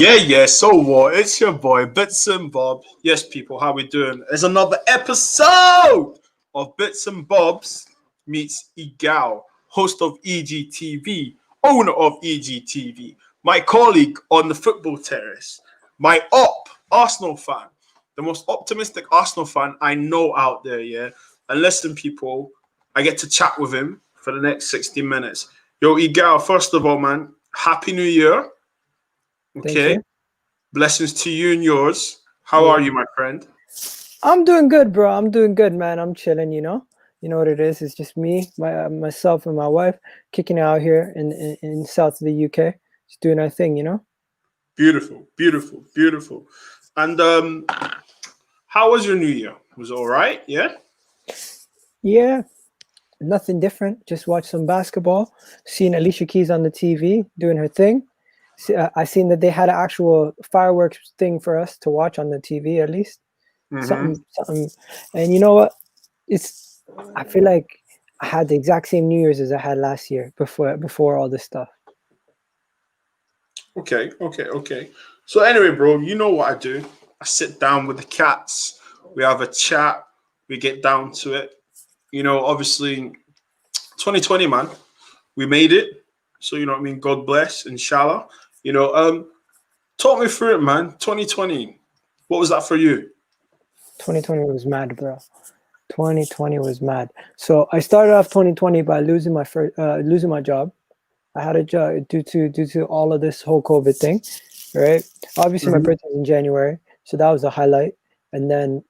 Yeah. So what? It's your boy, Bitz and Bob. Yes, people, how we doing? There's another episode of Bitz and Bobz meets Egal, host of Egtv, owner of Egtv, my colleague on the football terrace, my Arsenal fan, the most optimistic Arsenal fan I know out there, yeah? And listen, people, I get to chat with him for the next 60 minutes. Yo, Egal, first of all, man, Happy New Year. Thank Okay. you. Blessings to you and yours. How Yeah. are you, my friend? I'm doing good, bro. I'm doing good, man. I'm chilling, You know what it is? It's just me, myself, and my wife kicking it out here in south of the UK, just doing our thing. Beautiful. And how was your New Year? Was it all right? Yeah. Yeah, nothing different. Just watch some basketball. Seeing Alicia Keys on the TV doing her thing. I seen that they had an actual fireworks thing for us to watch on the TV, at least. Something. And you know what? I feel like I had the exact same New Year's as I had last year before all this stuff. Okay. So anyway, bro, you know what I do? I sit down with the cats. We have a chat. We get down to it. You know, obviously, 2020, man, we made it. So you know what I mean. God bless, inshallah. You know, talk me through it, man. 2020. What was that for you? 2020 was mad, bro. 2020 was mad. So I started off 2020 by losing my job. I had a job due to all of this whole COVID thing, right? Obviously, my birthday was in January, so that was a highlight. And then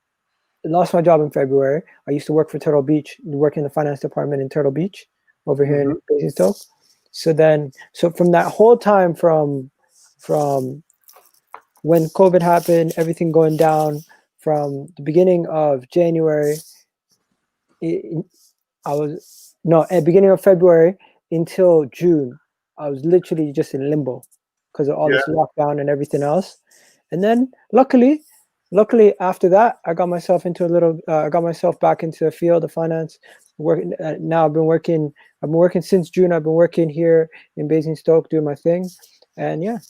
I lost my job in February. I used to work for Turtle Beach, work in the finance department in Turtle Beach, over here in Basingstoke. So from that whole time, from when COVID happened, everything going down, from the beginning of January, at beginning of February until June, I was literally just in limbo because of all this lockdown and everything else. And then luckily after that, I got myself into I got myself back into the field of finance. Working now, I've been working since June. I've been working here in Basingstoke doing my thing, and yeah,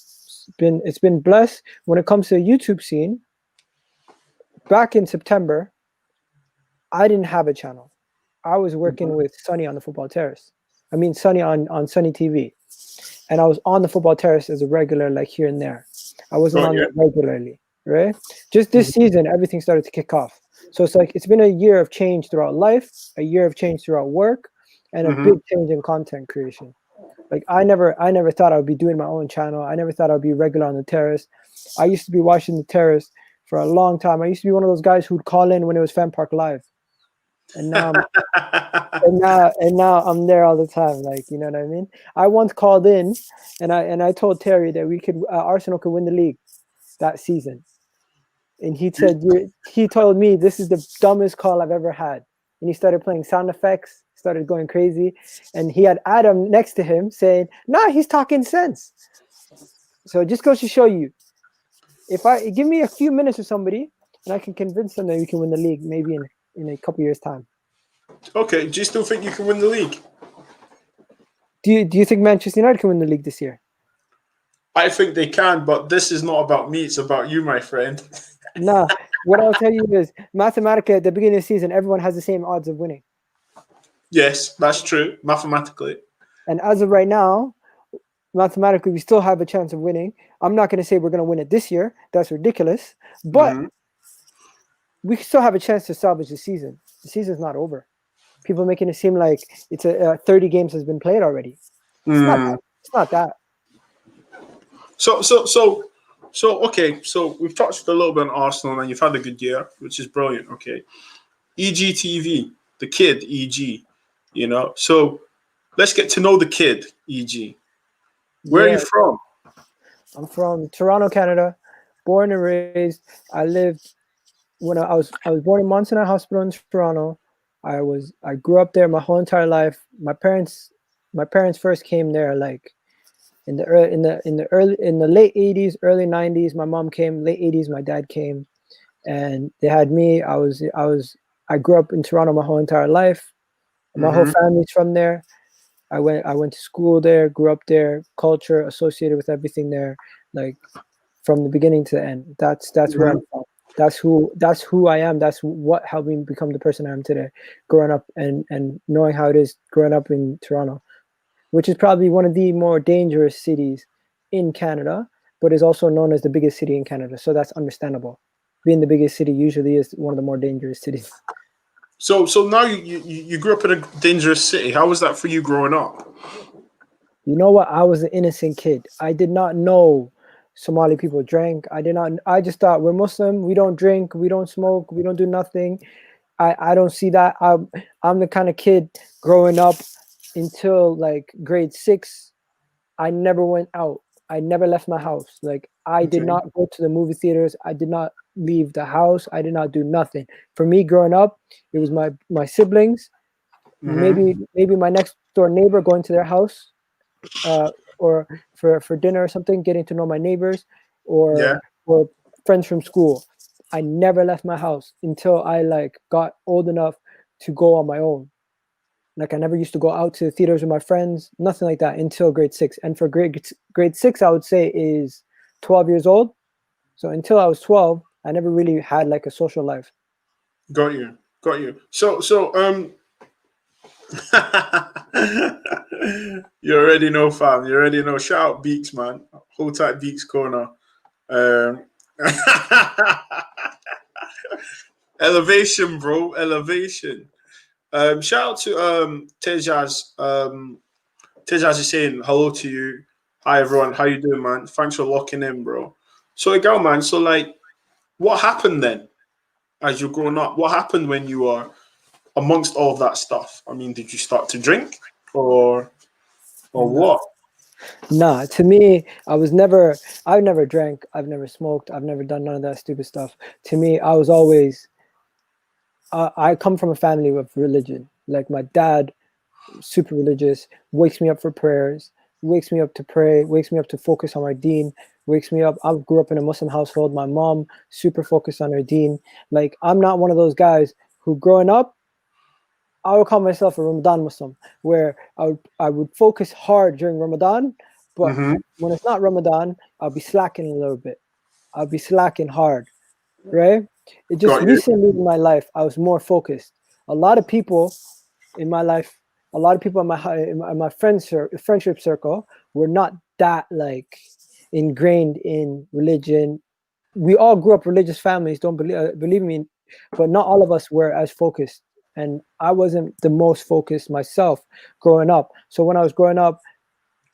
it's been blessed. When it comes to the YouTube scene, back in September, I didn't have a channel. I was working with Sonny on the football terrace. I mean, Sonny on Sonny TV. And I was on the football terrace as a regular, like here and there. I wasn't on it regularly, right? Just this season, everything started to kick off. So it's like, it's been a year of change throughout life, a year of change throughout work, and a big change in content creation. Like I never thought I would be doing my own channel. I never thought I would be regular on the terrace. I used to be watching the terrace for a long time. I used to be one of those guys who'd call in when it was Fan Park Live. And now I'm there all the time. Like, you know what I mean? I once called in and I told Terry that Arsenal could win the league that season. And he told me this is the dumbest call I've ever had. And he started playing sound effects, started going crazy. And he had Adam next to him saying, nah, he's talking sense. So it just goes to show you, give me a few minutes with somebody and I can convince them that we can win the league maybe in a couple years' time. Okay, do you still think you can win the league? Do you think Manchester United can win the league this year? I think they can, but this is not about me. It's about you, my friend. Nah, what I'll tell you is mathematically at the beginning of the season, everyone has the same odds of winning. Yes, that's true, mathematically. And as of right now, mathematically, we still have a chance of winning. I'm not going to say we're going to win it this year. That's ridiculous. But we still have a chance to salvage the season. The season's not over. People making it seem like it's 30 games has been played already. It's not that. So okay. So we've touched a little bit on Arsenal, and you've had a good year, which is brilliant. Okay, Egtv, the kid, EG. You know, so let's get to know the kid, EG. Where are you from? I'm from Toronto, Canada. Born and raised. I lived when I was born in Mount Sinai Hospital in Toronto. I grew up there my whole entire life. My parents first came there like in the late 80s, early 90s. My mom came late 80s. My dad came, and they had me. I grew up in Toronto my whole entire life. My whole family's from there. I went to school there, grew up there. Culture associated with everything there, like from the beginning to the end. That's where I'm from. That's who I am. That's what helped me become the person I am today. Growing up and knowing how it is growing up in Toronto, which is probably one of the more dangerous cities in Canada, but is also known as the biggest city in Canada. So that's understandable. Being the biggest city usually is one of the more dangerous cities. So now you grew up in a dangerous city. How was that for you growing up? You know what? I was an innocent kid. I did not know Somali people drank. I just thought we're Muslim. We don't drink. We don't smoke. We don't do nothing. I don't see that. I'm the kind of kid growing up until like grade 6. I never went out. I never left my house. Like I did not go to the movie theaters. I did not leave the house. I did not do nothing. For me growing up, it was my siblings, maybe my next door neighbor, going to their house, or for dinner or something, getting to know my neighbors, or friends from school. I never left my house until I like got old enough to go on my own. Like I never used to go out to the theaters with my friends, nothing like that until grade 6. And for grade 6, I would say is 12 years old. So until I was 12, I never really had like a social life. Got you. So you already know, fam. You already know. Shout out Beaks, man. Hold tight, Beaks corner. Elevation, bro. Elevation. Shout out to Tejaz. Tejaz is saying hello to you. Hi everyone. How you doing, man? Thanks for locking in, bro. So Egal, man. So like, what happened then as you're growing up? What happened when you were amongst all of that stuff? I mean, did you start to drink or what? Nah, to me, I've never drank, I've never smoked, I've never done none of that stupid stuff. To me, I was always, I come from a family with religion. Like my dad, super religious, wakes me up for prayers, wakes me up to pray, wakes me up to focus on my deen, wakes me up. I grew up in a Muslim household. My mom, super focused on her deen. Like I'm not one of those guys who growing up, I would call myself a Ramadan Muslim, where I would focus hard during Ramadan, but when it's not Ramadan, I'll be slacking a little bit. I'll be slacking hard, right? It just recently in my life, I was more focused. A lot of people in my life, a lot of people in my friendship circle were not that like ingrained in religion. We all grew up religious families, don't believe me, but not all of us were as focused. And I wasn't the most focused myself growing up. So when I was growing up,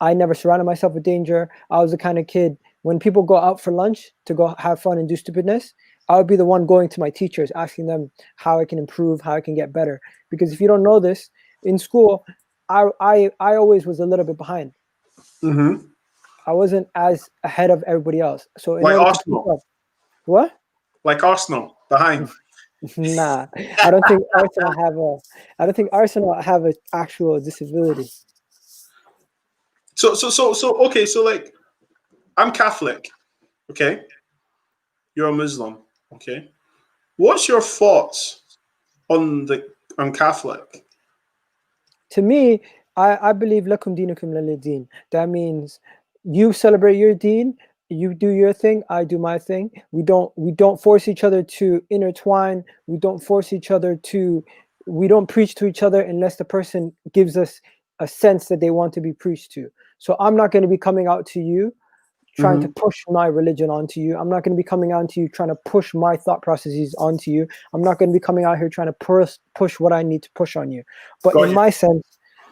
I never surrounded myself with danger. I was the kind of kid, when people go out for lunch to go have fun and do stupidness, I would be the one going to my teachers, asking them how I can improve, how I can get better. Because if you don't know this, in school, I always was a little bit behind. I wasn't as ahead of everybody else. So in like order Arsenal. to keep up, what? Like Arsenal, behind. Nah, I don't think Arsenal have an actual disability. So okay, so like I'm Catholic, okay? You're a Muslim, okay? What's your thoughts on Catholic? To me, I believe lakum dinukum waliya din. That means you celebrate your deen, you do your thing, I do my thing. We don't force each other to intertwine. We don't preach to each other unless the person gives us a sense that they want to be preached to. So I'm not going to be coming out to you trying to push my religion onto you. I'm not going to be coming out to you trying to push my thought processes onto you. I'm not going to be coming out here trying to push what I need to push on you. But in my sense,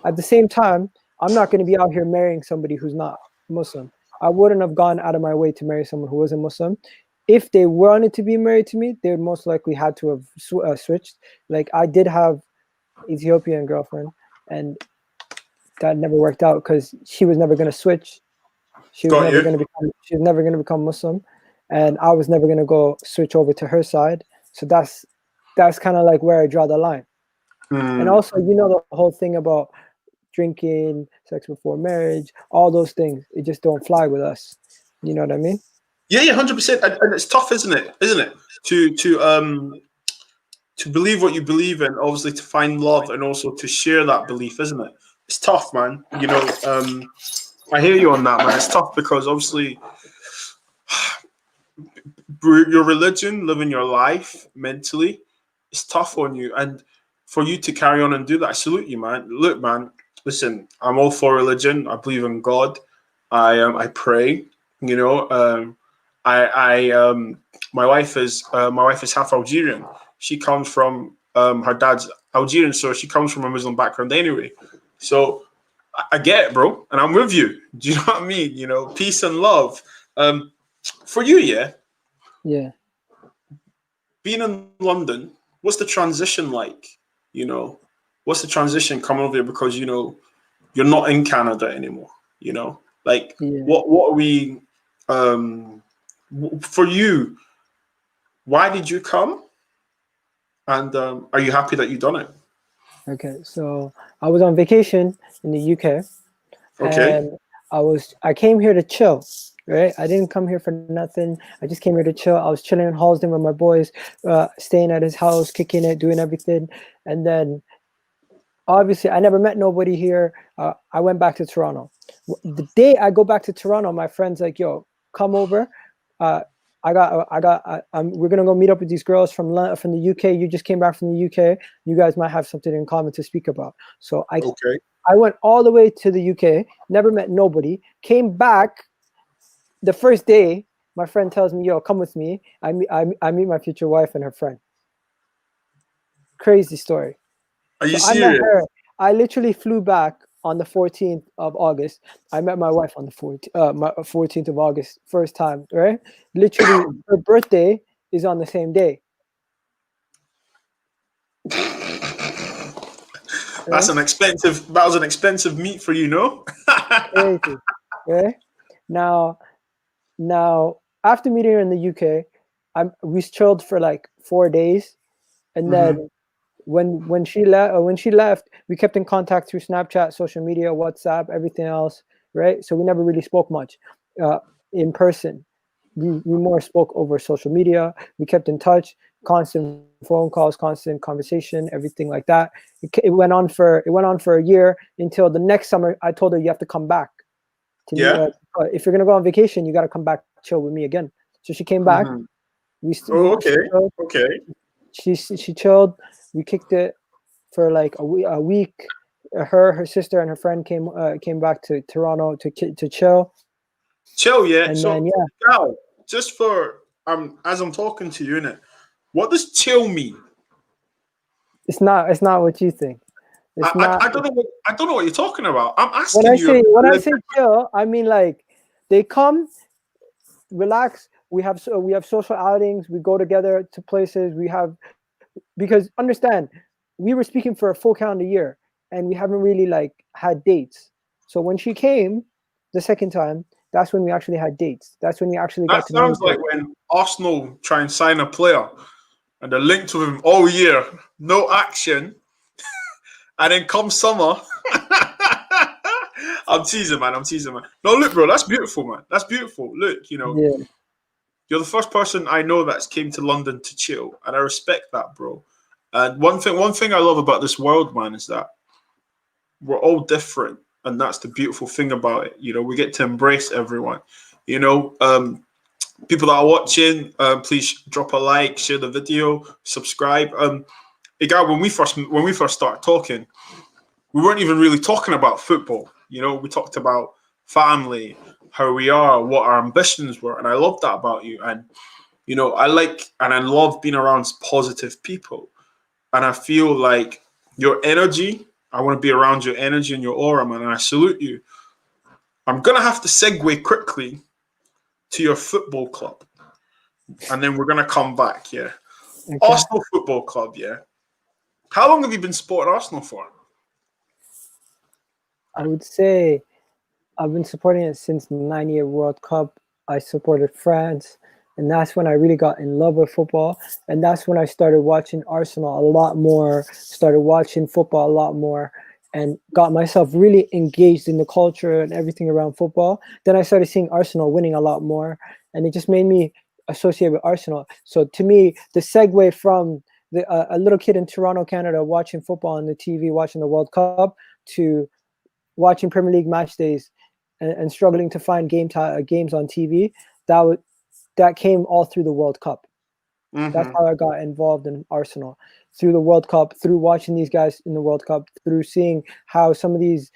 at the same time, I'm not going to be out here marrying somebody who's not Muslim. I wouldn't have gone out of my way to marry someone who wasn't Muslim. If they wanted to be married to me, they would most likely had to have switched. Like I did have Ethiopian girlfriend, and that never worked out because she was never going to switch. She was never going to become Muslim, and I was never going to go switch over to her side. So that's kind of like where I draw the line. And also, you know, the whole thing about drinking, sex before marriage, all those things, it just don't fly with us. You know what I mean? Yeah, 100%. And it's tough, isn't it? To believe what you believe in, obviously to find love and also to share that belief, isn't it? It's tough, man. You know, I hear you on that, man. It's tough because obviously your religion, living your life mentally, it's tough on you. And for you to carry on and do that, I salute you, man. Look, man, listen, I'm all for religion. I believe in God. I pray. You know, my wife is half Algerian. She comes from her dad's Algerian, so she comes from a Muslim background anyway. So I get it, bro, and I'm with you. Do you know what I mean? You know, peace and love. For you, yeah. Yeah. Being in London, what's the transition like? You know, what's the transition coming over here because you know you're not in Canada anymore. You know, like what are we? For you, why did you come? And are you happy that you done it? Okay, so I was on vacation in the UK, Okay. and I came here to chill, right? I didn't come here for nothing. I just came here to chill. I was chilling in Halsden with my boys, staying at his house, kicking it, doing everything, and then obviously I never met nobody here. I went back to Toronto. The day I go back to Toronto, my friend's like, "Yo, come over. We're gonna go meet up with these girls from the UK. You just came back from the UK. You guys might have something in common to speak about." So I went all the way to the UK, never met nobody, came back the first day. My friend tells me, "Yo, come with me." I meet my future wife and her friend. Crazy story. Are you So I met serious? her. I literally flew back on the 14th of August. I met my wife on the 14th of August, first time, right? Literally, her birthday is on the same day. That was an expensive meet for you, no? Crazy, right? Now, after meeting her in the UK, we chilled for like 4 days, and then when she left, we kept in contact through Snapchat, social media, WhatsApp, everything else, right? So we never really spoke much in person. We more spoke over social media. We kept in touch, constant phone calls, constant conversation, everything like that. It went on for a year until the next summer. I told her, "You have to come back to me. If you're gonna go on vacation, you got to come back, chill with me again." So she came back. Okay. She chilled. We kicked it for like a week. Her sister and her friend came back to Toronto to chill. Chill, yeah. And So then Gal, just for as I'm talking to you, innit, what does chill mean? it's not what you think. It's not. I don't know what you're talking about. I'm asking When I say chill, I mean like they come, relax. We have social outings. We go together to places. Because understand, we were speaking for a full calendar year, and we haven't really like had dates. So when she came the second time, that's when we actually had dates. That's when we actually got to meet. That sounds like when Arsenal try and sign a player and they're linked with him all year, no action, and then come summer. I'm teasing, man. No, look, bro, that's beautiful, man. That's beautiful. Look, you know, you're the first person I know that's came to London to chill, and I respect that, bro. And one thing I love about this world, man, is that we're all different, and that's the beautiful thing about it. You know, we get to embrace everyone. You know, people that are watching, please drop a like, share the video, subscribe. Egal, when we first started talking, we weren't even really talking about football. You know, we talked about family, how we are, what our ambitions were, and I love that about you. And you know, I love being around positive people, and I feel like your energy. I want to be around your energy and your aura, man. And I salute you. I'm gonna have to segue quickly to your football club, and then we're gonna come back. Yeah, okay. Arsenal Football Club. Yeah. How long have you been supporting Arsenal for? I would say I've been supporting it since the 98 World Cup. I supported France, and that's when I really got in love with football. And that's when I started watching Arsenal a lot more, started watching football a lot more, and got myself really engaged in the culture and everything around football. Then I started seeing Arsenal winning a lot more, and it just made me associate with Arsenal. So to me, the segue from a little kid in Toronto, Canada, watching football on the TV, watching the World Cup, to watching Premier League match days and struggling to find games on TV, that came all through the World Cup. Mm-hmm. That's how I got involved in Arsenal, through the World Cup, through watching these guys in the World Cup, through seeing how some of these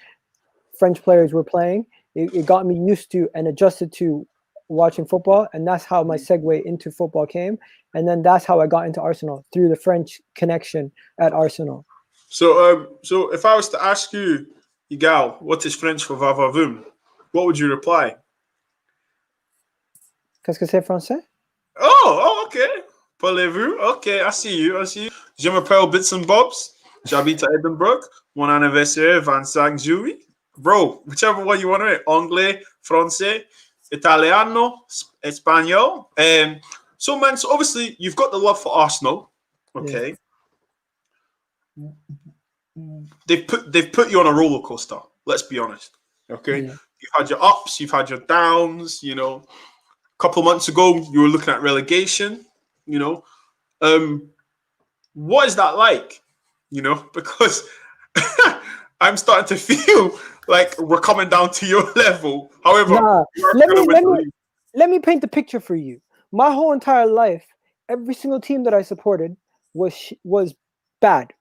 French players were playing. It got me used to and adjusted to watching football, and that's how my segue into football came. And then that's how I got into Arsenal, through the French connection at Arsenal. So if I was to ask you, Egal, what is French for va va voom, what would you reply? Qu'est-ce que c'est français? Oh, okay. Parlez-vous? Okay, I see you. Je m'appelle Bitz and Bobz. J'habite à Edinburgh. Mon anniversaire 25 juillet. Bro, whichever one you want to read. Anglais, français, italiano, espagnol. So, man, so obviously you've got the love for Arsenal. Okay. Yeah. They've put you on a roller coaster. Let's be honest. Okay. Yeah. You've had your ups, you've had your downs, you know. A couple of months ago, you were looking at relegation, you know. What is that like? You know, because I'm starting to feel like we're coming down to your level. However, let me paint the picture for you. My whole entire life, every single team that I supported was bad.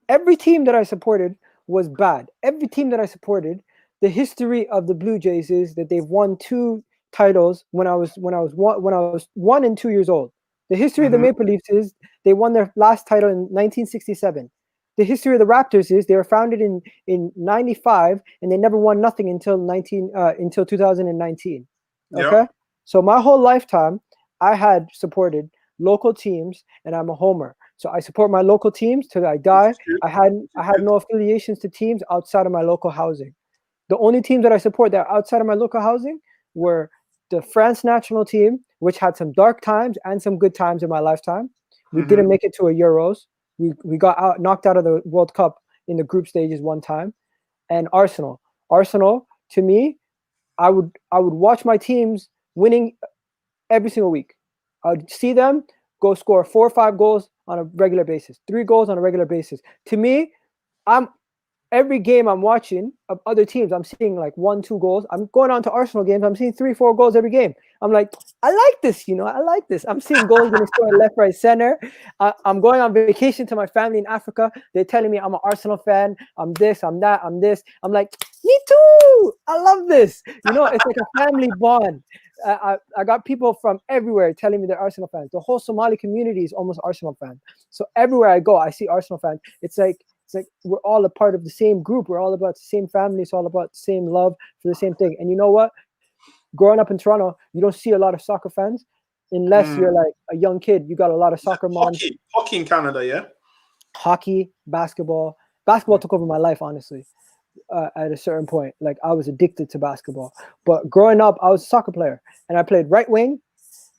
Every team that I supported was bad. Every team that I supported, the history of the Blue Jays is that they've won 2 titles when I was 1 and 2 years old. The history of the Maple Leafs is they won their last title in 1967. The history of the Raptors is they were founded in 95 and they never won nothing until 2019. Okay, yeah. So my whole lifetime I had supported local teams, and I'm a homer. So I support my local teams till I die. I had no affiliations to teams outside of my local housing. The only teams that I support that are outside of my local housing were the France national team, which had some dark times and some good times in my lifetime. We didn't make it to a Euros. We got knocked out of the World Cup in the group stages one time. And Arsenal. Arsenal, to me, I would watch my teams winning every single week. I'd see them go score 4 or 5 goals on a regular basis, 3 goals on a regular basis. To me, every game I'm watching of other teams, I'm seeing like 1, 2 goals. I'm going on to Arsenal games. I'm seeing 3, 4 goals every game. I'm like, I like this, you know, I like this. I'm seeing goals getting scored left, right, center. I'm going on vacation to my family in Africa. They're telling me I'm an Arsenal fan. I'm this, I'm that, I'm this. I'm like, me too. I love this. You know, it's like a family bond. I got people from everywhere telling me they're Arsenal fans. The whole Somali community is almost Arsenal fans. So everywhere I go, I see Arsenal fans. It's like we're all a part of the same group. We're all about the same family. It's all about the same love for the same thing. And you know what? Growing up in Toronto, you don't see a lot of soccer fans unless you're like a young kid. You got a lot of soccer moms. Hockey in Canada, yeah? Hockey, basketball. Basketball took over my life, honestly, at a certain point. Like, I was addicted to basketball. But growing up, I was a soccer player. And I played right wing,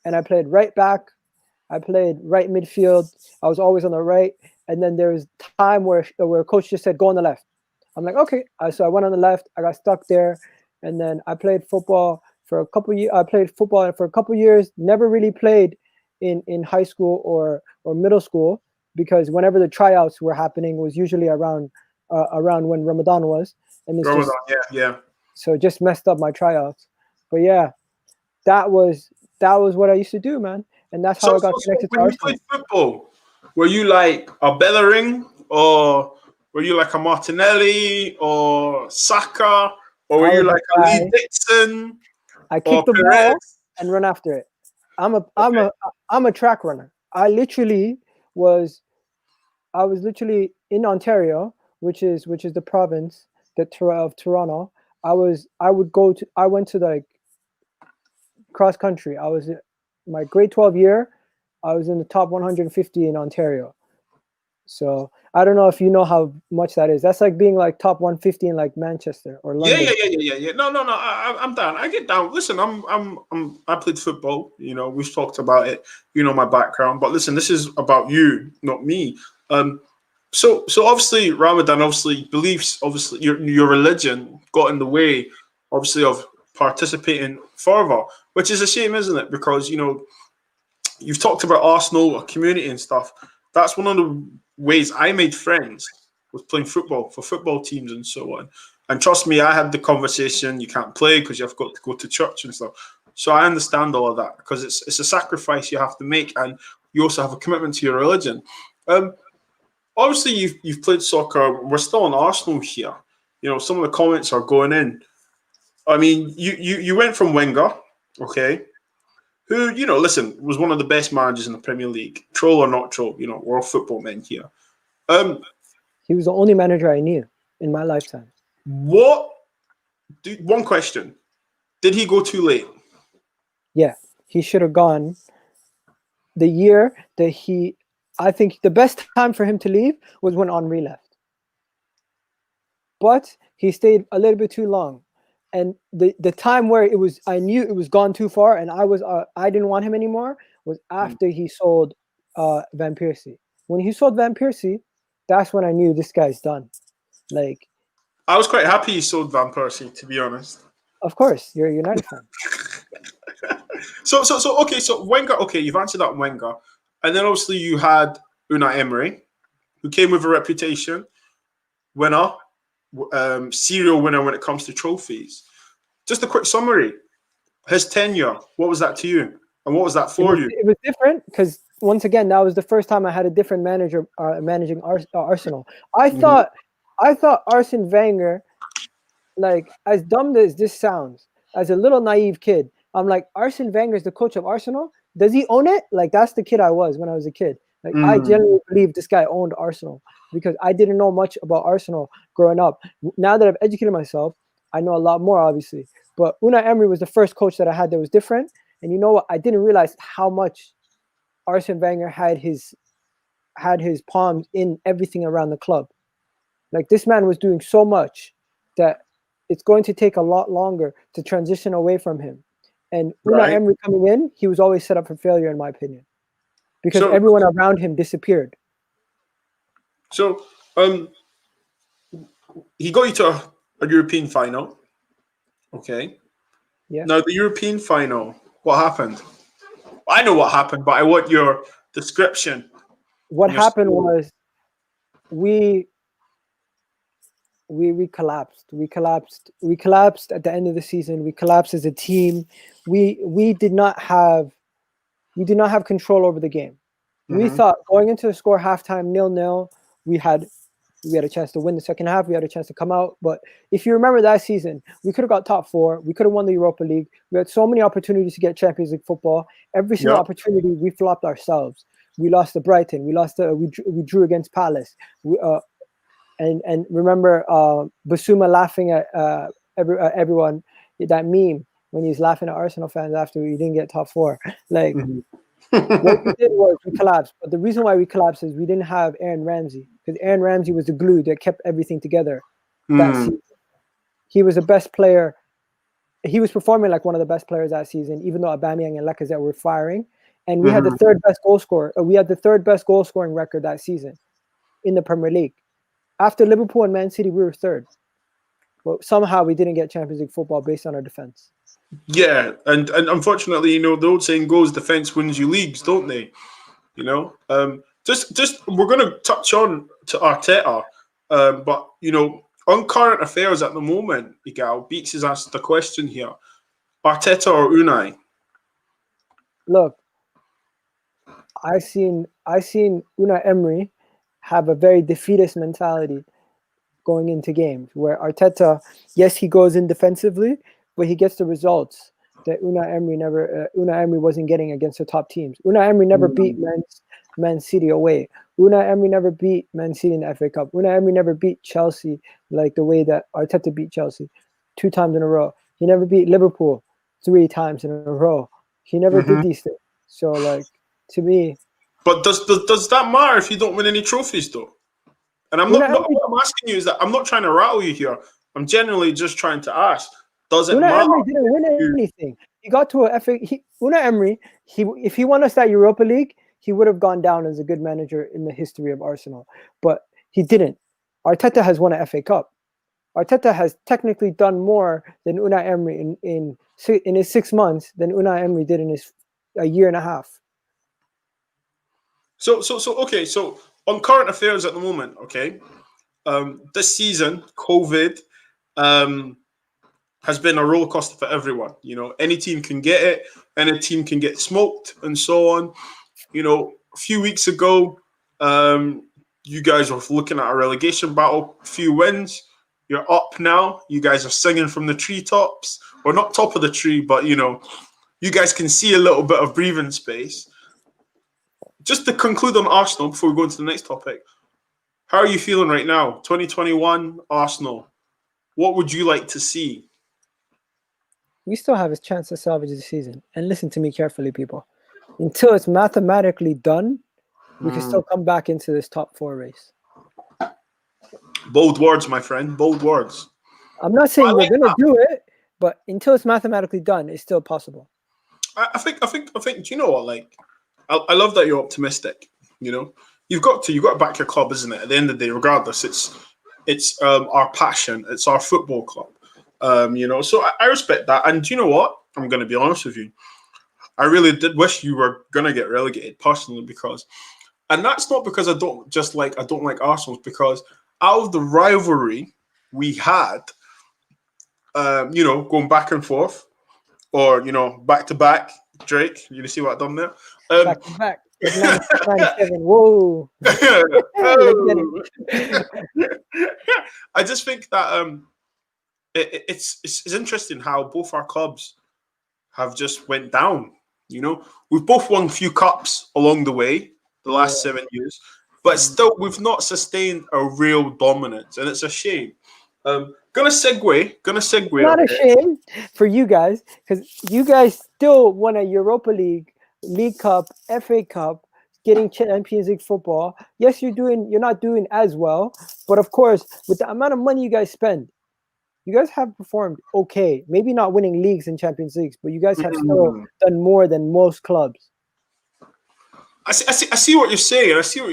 and I played right back. I played right midfield. I was always on the right. And then there was time where coach just said, go on the left. I'm like, okay. So I went on the left. I got stuck there. And then I played football for a couple years. I played football for a couple years. Never really played in high school or middle school, because whenever the tryouts were happening was usually around when Ramadan was. And it's Ramadan, yeah. So it just messed up my tryouts. But yeah, that was what I used to do, man. And that's how I got connected to Arsenal. When you played football, were you like a Bellerin, or were you like a Martinelli or Saka, or were you like a Lee Dixon? I kick the ball and run after it. I'm a track runner. I was literally in Ontario, which is the province of Toronto. I went to like cross country. I was my grade 12 year. I was in the top 150 in Ontario. So I don't know if you know how much that is. That's like being like top 150 in like Manchester or London. Yeah. No. I'm down. I get down. Listen, I played football. You know, we've talked about it. You know my background. But listen, this is about you, not me. So obviously Ramadan, beliefs, your religion got in the way, obviously, of participating further, which is a shame, isn't it? Because, you know, you've talked about Arsenal, a community and stuff. That's one of the ways I made friends, was playing football for football teams and so on. And trust me, I had the conversation, you can't play because you've got to go to church and stuff. So I understand all of that because it's a sacrifice you have to make, and you also have a commitment to your religion. Obviously, you've played soccer. We're still on Arsenal here. You know, some of the comments are going in. I mean, you went from Wenger, okay, who, you know, listen, was one of the best managers in the Premier League. Troll or not troll, you know, we're all football men here. He was the only manager I knew in my lifetime. One question. Did he go too late? Yeah, he should have gone the year that I think the best time for him to leave was when Henri left. But he stayed a little bit too long. And the time where I knew it was gone too far, and I didn't want him anymore, was after he sold Van Persie. When he sold Van Persie, that's when I knew this guy's done. Like, I was quite happy he sold Van Persie, to be honest. Of course, you're a United fan. So Wenger. Okay, you've answered that Wenger, and then obviously you had Unai Emery, who came with a reputation, winner, serial winner when it comes to trophies. Just a quick summary. His tenure, what was that to you? And what was that for you? It was different because, once again, that was the first time I had a different manager managing Arsenal. I thought Arsene Wenger, like, as dumb as this sounds, as a little naive kid, I'm like, Arsene Wenger is the coach of Arsenal? Does he own it? Like, that's the kid I was when I was a kid. Like, I genuinely believe this guy owned Arsenal because I didn't know much about Arsenal growing up. Now that I've educated myself, I know a lot more, obviously. But Unai Emery was the first coach that I had that was different. And you know what? I didn't realize how much Arsene Wenger had his palms in everything around the club. Like, this man was doing so much that it's going to take a lot longer to transition away from him. And Unai Emery coming in, he was always set up for failure, in my opinion, because everyone around him disappeared. So, he got you to a European final. Okay. Yeah. Now, the European final, what happened? I know what happened, but I want your description. What happened was we collapsed. We collapsed at the end of the season. We collapsed as a team. We did not have control over the game. We thought going into the score halftime 0-0, we had a chance to win the second half. We had a chance to come out. But if you remember that season, we could have got top 4. We could have won the Europa League. We had so many opportunities to get Champions League football. Every single opportunity, we flopped ourselves. We lost to Brighton. We drew against Palace. And remember Basuma laughing at everyone, that meme when he's laughing at Arsenal fans after we didn't get top 4. Like, what we did was we collapsed. But the reason why we collapsed is we didn't have Aaron Ramsey, because Aaron Ramsey was the glue that kept everything together that season. He was the best player. He was performing like one of the best players that season, even though Aubameyang and Lacazette were firing. And we had the third best goal scorer. We had the third best goal scoring record that season in the Premier League. After Liverpool and Man City, we were third. But somehow we didn't get Champions League football based on our defense. Yeah, and unfortunately, you know, the old saying goes, defense wins you leagues, don't they? You know, just we're going to touch on to Arteta, but, you know, on current affairs at the moment, Egal, Bitz has asked the question here: Arteta or Unai? Look, I seen Unai Emery have a very defeatist mentality going into games, where Arteta, yes, he goes in defensively, but he gets the results that Unai Emery wasn't getting against the top teams. Unai Emery never beat Man City away. Unai Emery never beat Man City in the FA Cup. Unai Emery never beat Chelsea like the way that Arteta beat Chelsea 2 times in a row. He never beat Liverpool 3 times in a row. He never did these things. So, like, to me. But does that matter if you don't win any trophies, though? And what I'm asking you is that I'm not trying to rattle you here. I'm genuinely just trying to ask. Does it matter? Emery didn't win anything. He got to a FA. Unai Emery, if he won us that Europa League, he would have gone down as a good manager in the history of Arsenal. But he didn't. Arteta has won an FA Cup. Arteta has technically done more than Unai Emery in his 6 months than Unai Emery did in his a year and a half. So okay. So on current affairs at the moment, okay, this season, COVID, has been a roller coaster for everyone. You know, any team can get it, any team can get smoked, and so on. You know, a few weeks ago, you guys were looking at a relegation battle, a few wins. You're up now. You guys are singing from the treetops, or not top of the tree, but you know, you guys can see a little bit of breathing space. Just to conclude on Arsenal before we go into the next topic, how are you feeling right now? 2021 Arsenal. What would you like to see? We still have a chance to salvage the season. And listen to me carefully, people. Until it's mathematically done, we can still come back into this top 4 race. Bold words, my friend. Bold words. I'm not saying we're going to do it, but until it's mathematically done, it's still possible. I think. Do you know what? Like, I love that you're optimistic. You know, you've got to back your club, isn't it? At the end of the day, regardless, it's our passion. It's our football club. You know, so I respect that. And do you know what? I'm going to be honest with you. I really did wish you were going to get relegated personally, because, and that's not because I don't like Arsenal, because out of the rivalry we had, you know, going back and forth, or, you know, back to back, Drake, you see what I've done there? Back to back. 97. Whoa. I just think that it's interesting how both our clubs have just went down. You know, we've both won a few cups along the way, the last 7 years, but still we've not sustained a real dominance, and it's a shame. Gonna segue. Not a shame for you guys, because you guys still won a Europa League, League Cup, FA Cup, getting Champions League football. Yes, you're not doing as well, but of course, with the amount of money you guys spend, you guys have performed okay. Maybe not winning leagues and Champions Leagues, but you guys have still done more than most clubs. I see what you're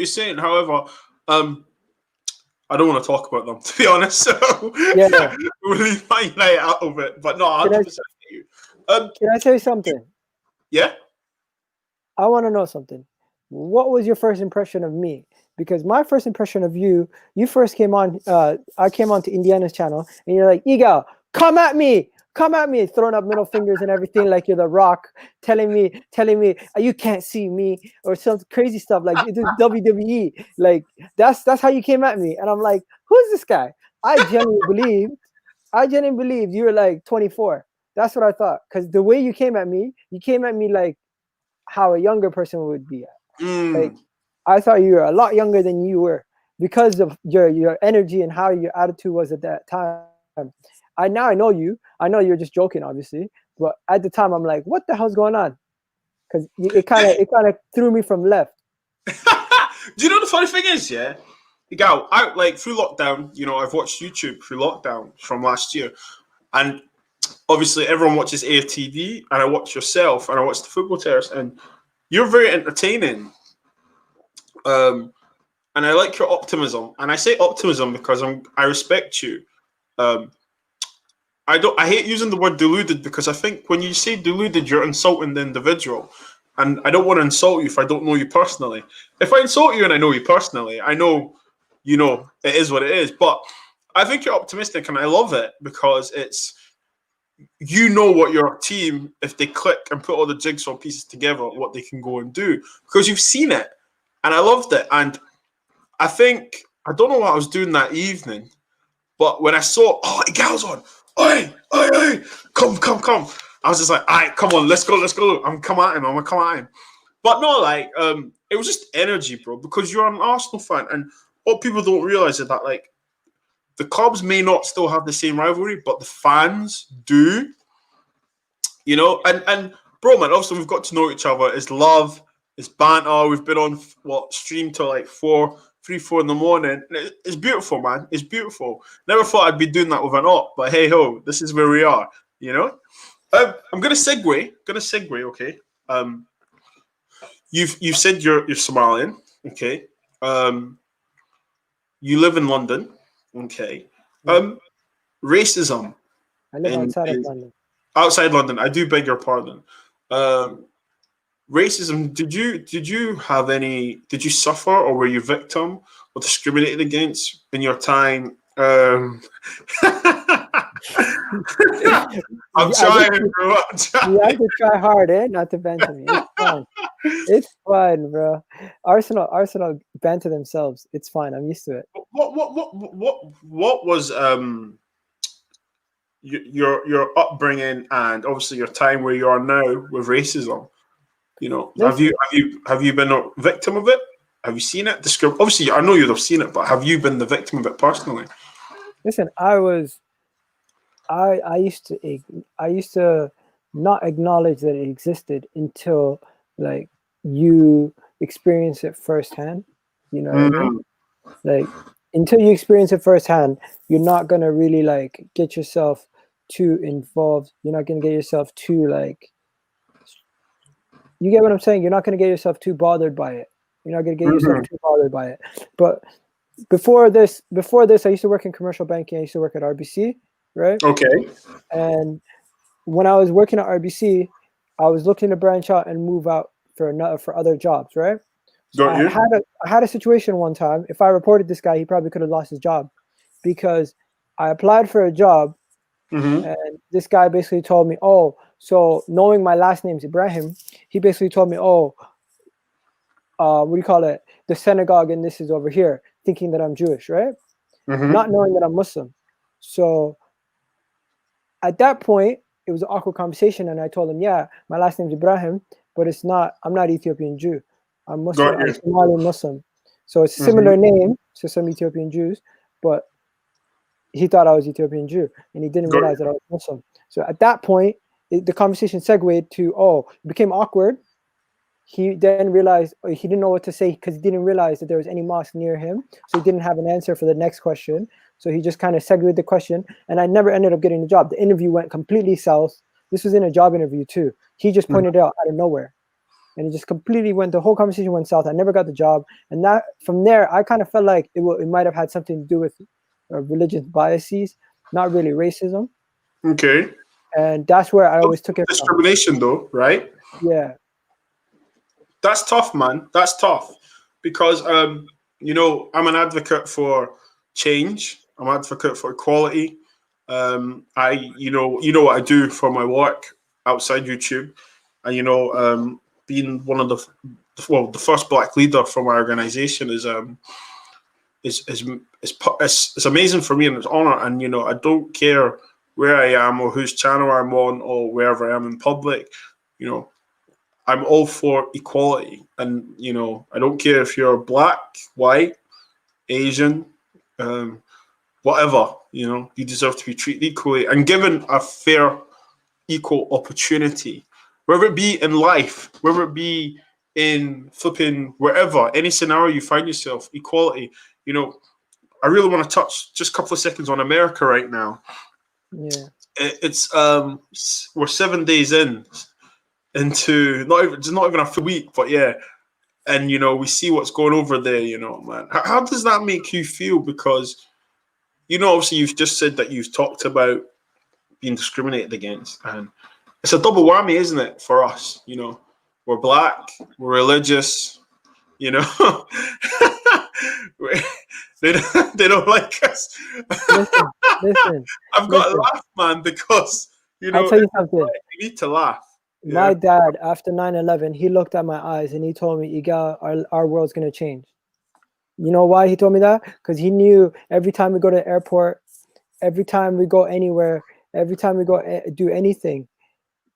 saying. However, I don't want to talk about them, to be honest. So yeah, we'll leave my night out of it. But no, 100% you. Can I say something? Yeah. I want to know something. What was your first impression of me? Because my first impression of you first came on. I came on to Indiana's channel, and you're like, Egal, come at me, throwing up middle fingers and everything, like you're the Rock, telling me, you can't see me, or some crazy stuff like it's WWE. Like that's how you came at me, and I'm like, who's this guy? I genuinely believed you were like 24. That's what I thought, because the way you came at me like how a younger person would be. Like, I thought you were a lot younger than you were, because of your energy and how your attitude was at that time. I know you. I know you're just joking, obviously, but at the time I'm like, what the hell's going on? Because it kind of threw me from left. Do you know the funny thing is, yeah? Egal, I like through lockdown, you know, I've watched YouTube through lockdown from last year, and obviously everyone watches Egtv, and I watch yourself, and I watch the Football Terrace, and you're very entertaining. And I like your optimism, and I say optimism because I respect you. I hate using the word deluded, because I think when you say deluded, you're insulting the individual, and I don't want to insult you if I don't know you personally. If I insult you and I know you personally, I know, you know, it is what it is. But I think you're optimistic, and I love it, because it's, you know, what your team, if they click and put all the jigsaw pieces together, what they can go and do, because you've seen it. And I loved it. And I think, I don't know what I was doing that evening, but when I saw, Egal's on, oi, come. I was just like, all right, come on, let's go. I'm gonna come at him. But no, like, it was just energy, bro, because you're an Arsenal fan. And what people don't realize is that, like, the clubs may not still have the same rivalry, but the fans do. You know, and bro, man, obviously we've got to know each other. It's love. It's banter. We've been on stream till like 4 in the morning. It's beautiful, man. It's beautiful. Never thought I'd be doing that with an op, but hey ho, this is where we are. You know, I'm gonna segue. Okay. You've said you're Somalian. Okay. You live in London. Okay. Racism. I live outside of London. Outside London. I do beg your pardon. Racism, did you have any, did you suffer, or were you victim or discriminated against in your time? I'm trying, bro. I'm trying. You have to try hard, not to banter me. It's fun. It's fun, bro. Arsenal banter themselves. It's fine. I'm used to it. What was your upbringing and obviously your time where you are now with racism? You know, Listen, have you been a victim of it? Have you seen it? Obviously, I know you'd have seen it, but have you been the victim of it personally? listen. I used to not acknowledge that it existed until like you experience it firsthand. You know what I mean? Like until you experience it firsthand, you're not gonna really like get yourself too involved. You're not gonna get yourself too like. You get what I'm saying? You're not gonna get yourself too bothered by it. You're not gonna get yourself too bothered by it. But before this, I used to work in commercial banking. I used to work at RBC, right? Okay. And when I was working at RBC, I was looking to branch out and move out for other jobs, right? So Got you. I had a situation one time. If I reported this guy, he probably could have lost his job because I applied for a job and this guy basically told me, oh, so knowing my last name's Ibrahim, he basically told me, oh, what do you call it? The synagogue and this is over here, thinking that I'm Jewish, right? Not knowing that I'm Muslim. So at that point, it was an awkward conversation, and I told him, yeah, my last name's Ibrahim, but I'm not Ethiopian Jew. I'm Muslim, I'm Somali Muslim. So it's a similar name to some Ethiopian Jews, but he thought I was Ethiopian Jew, and he didn't realize that I was Muslim. So at that point, the conversation segued to, it became awkward. He then realized he didn't know what to say because he didn't realize that there was any mosque near him. So he didn't have an answer for the next question. So he just kind of segued the question, and I never ended up getting the job. The interview went completely south. This was in a job interview too. He just pointed it out of nowhere, and it just completely went. The whole conversation went south. I never got the job, and that from there, I kind of felt like it might have had something to do with religious biases, not really racism. Okay. And that's where I always took it. Discrimination, though, right? Yeah. That's tough, man. That's tough because you know, I'm an advocate for change. I'm an advocate for equality. You know what I do for my work outside YouTube, and you know, being one of the first black leader for my organization is amazing for me and it's an honor. And you know, I don't care where I am or whose channel I'm on or wherever I am in public. You know, I'm all for equality, and you know, I don't care if you're black, white, Asian, whatever. You know, you deserve to be treated equally and given a fair, equal opportunity, whether it be in life, whether it be in flipping wherever, any scenario you find yourself. Equality. You know, I really want to touch just a couple of seconds on America right now. Yeah, it's we're 7 days into not even a full week, but yeah, and you know, we see what's going over there. You know, man, how does that make you feel? Because you know, obviously, you've just said that you've talked about being discriminated against, and it's a double whammy, isn't it, for us? You know, we're black, we're religious. You know, they don't like us. Listen. I've got to laugh, man, because you know, I'll tell you something. You need to laugh. Yeah. My dad, after 9/11, he looked at my eyes and he told me, Egal, our world's going to change. You know why he told me that? Because he knew every time we go to the airport, every time we go anywhere, every time we go do anything,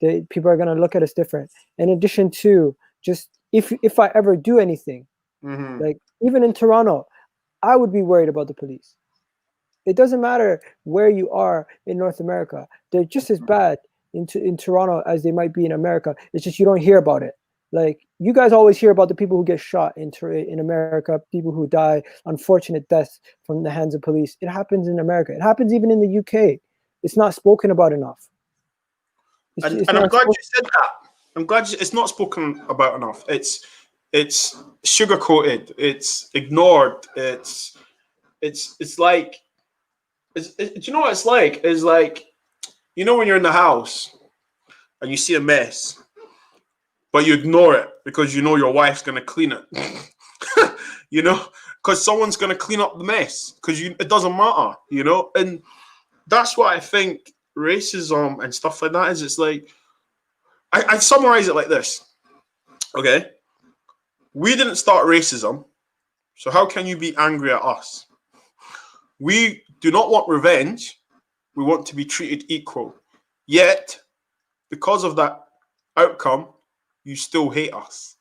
people are going to look at us different. In addition to just if I ever do anything, like even in Toronto, I would be worried about the police. It doesn't matter where you are in North America. They're just as bad in Toronto as they might be in America. It's just you don't hear about it. Like you guys always hear about the people who get shot in America, people who die, unfortunate deaths from the hands of police. It happens in America. It happens even in the UK. It's not spoken about enough. And I'm glad you said that. I'm glad it's not spoken about enough. It's sugar coated. It's ignored. It's like, do you know what it's like? It's like, you know, when you're in the house and you see a mess, but you ignore it because you know your wife's gonna clean it. You know, because someone's gonna clean up the mess because it doesn't matter. You know, and that's what I think racism and stuff like that is. It's like I summarize it like this. Okay, we didn't start racism, so how can you be angry at us? We do not want revenge. We want to be treated equal. Yet, because of that outcome, you still hate us.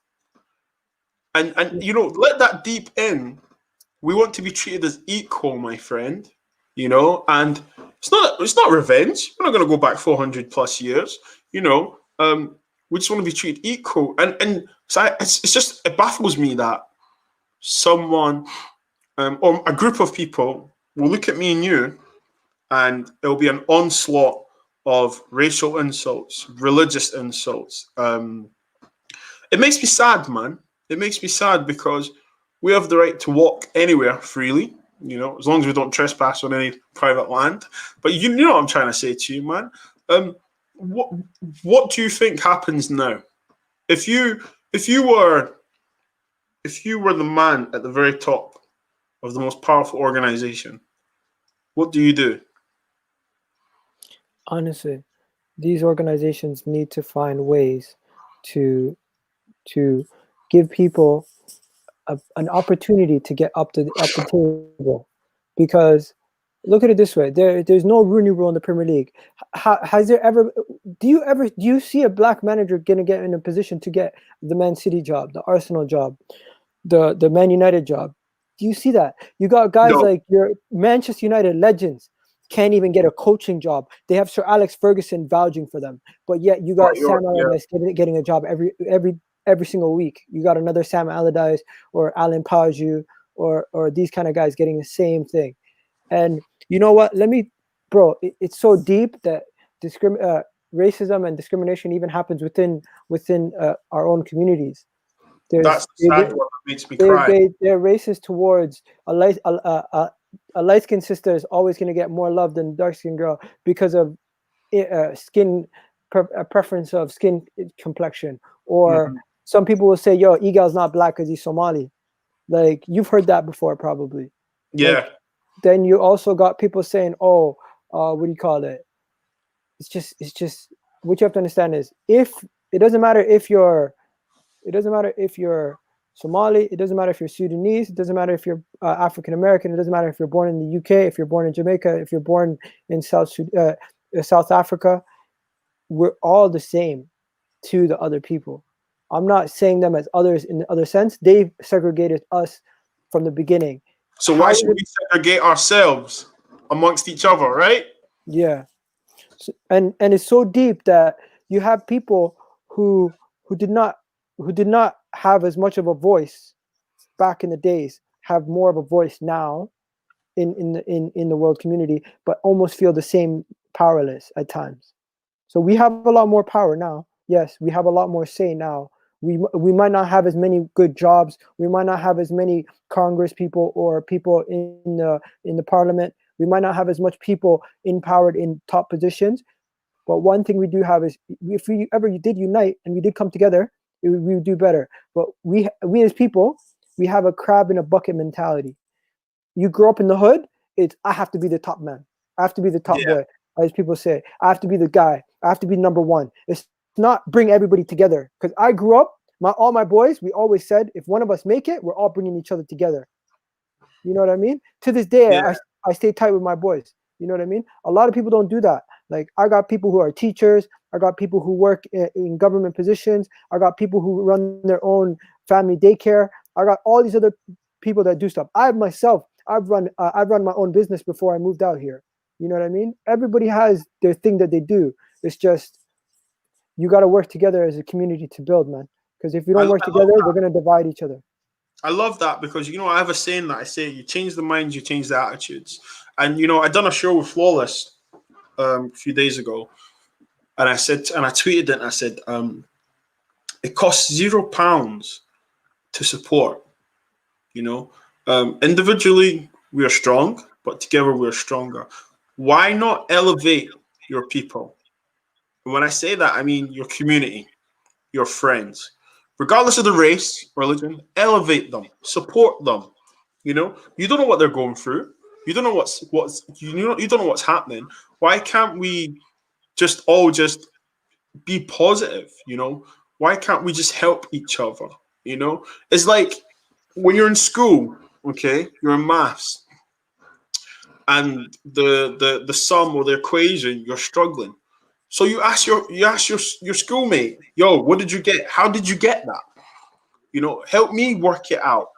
And let that deep in. We want to be treated as equal, my friend. And it's not revenge. We're not going to go back 400 plus years. We just want to be treated equal. And so it baffles me that someone or a group of people will look at me and you, and it'll be an onslaught of racial insults, religious insults. It makes me sad, man. It makes me sad because we have the right to walk anywhere freely, as long as we don't trespass on any private land. But you know what I'm trying to say to you, man. What do you think happens now? If you were the man at the very top of the most powerful organization, what do you do? Honestly, these organizations need to find ways to give people an opportunity to get up the table, because look at it this way: there's no Rooney Rule in the Premier League. Has there ever? Do you see a black manager gonna get in a position to get the Man City job, the Arsenal job, the Man United job? Do you see that? You got guys like your Manchester United legends can't even get a coaching job. They have Sir Alex Ferguson vouching for them, but yet you got Sam Allardyce getting a job every single week. You got another Sam Allardyce or Alan Pardew or these kind of guys getting the same thing. And you know what? It's so deep that racism and discrimination even happens within our own communities. That's the sad one that makes me cry. They're racist towards a light-skinned sister is always going to get more love than a dark-skinned girl because of skin preference of skin complexion. Or some people will say, "Yo, Egal's not black because he's Somali." Like, you've heard that before, probably. Yeah. Like, then you also got people saying, "Oh, what do you call it?" It's just what you have to understand is it doesn't matter if you're Somali, it doesn't matter if you're Sudanese, it doesn't matter if you're African American, it doesn't matter if you're born in the UK, if you're born in Jamaica, if you're born in South Africa. We're all the same to the other people. I'm not saying them as others in the other sense. They've segregated us from the beginning. So why should we segregate ourselves amongst each other, right? Yeah. And it's so deep that you have people who did not have as much of a voice back in the days, have more of a voice now in the world community, but almost feel the same powerless at times. So we have a lot more power now. Yes, we have a lot more say now. We might not have as many good jobs. We might not have as many Congress people or people in the parliament. We might not have as much people empowered in top positions. But one thing we do have is, if we ever did unite and we did come together, we would do better. But we as people, we have a crab in a bucket mentality. You grow up in the hood, it's I have to be the top man. I have to be the top boy, as people say. I have to be the guy. I have to be number one. It's not bring everybody together. Because I grew up, all my boys, we always said, if one of us make it, we're all bringing each other together. You know what I mean? To this day, I stay tight with my boys. You know what I mean? A lot of people don't do that. Like, I got people who are teachers. I got people who work in government positions. I got people who run their own family daycare. I got all these other people that do stuff. I've run my own business before I moved out here. You know what I mean? Everybody has their thing that they do. It's just, you got to work together as a community to build, man. Because if you don't work together, we're going to divide each other. I love that, because, I have a saying that I say, you change the minds, you change the attitudes. And, I done a show with Flawless a few days ago. And I tweeted it, and I said, it costs £0 to support. Individually, we are strong, but together we're stronger. Why not elevate your people? And when I say that, I mean your community, your friends. Regardless of the race, religion, elevate them, support them. You don't know what they're going through. You don't know you don't know what's happening. Why can't we just all just be positive? You know, why can't we just help each other? You know, it's like when you're in school, okay, you're in maths, and the sum or the equation you're struggling. So you ask your schoolmate, yo, what did you get? How did you get that? You know, help me work it out.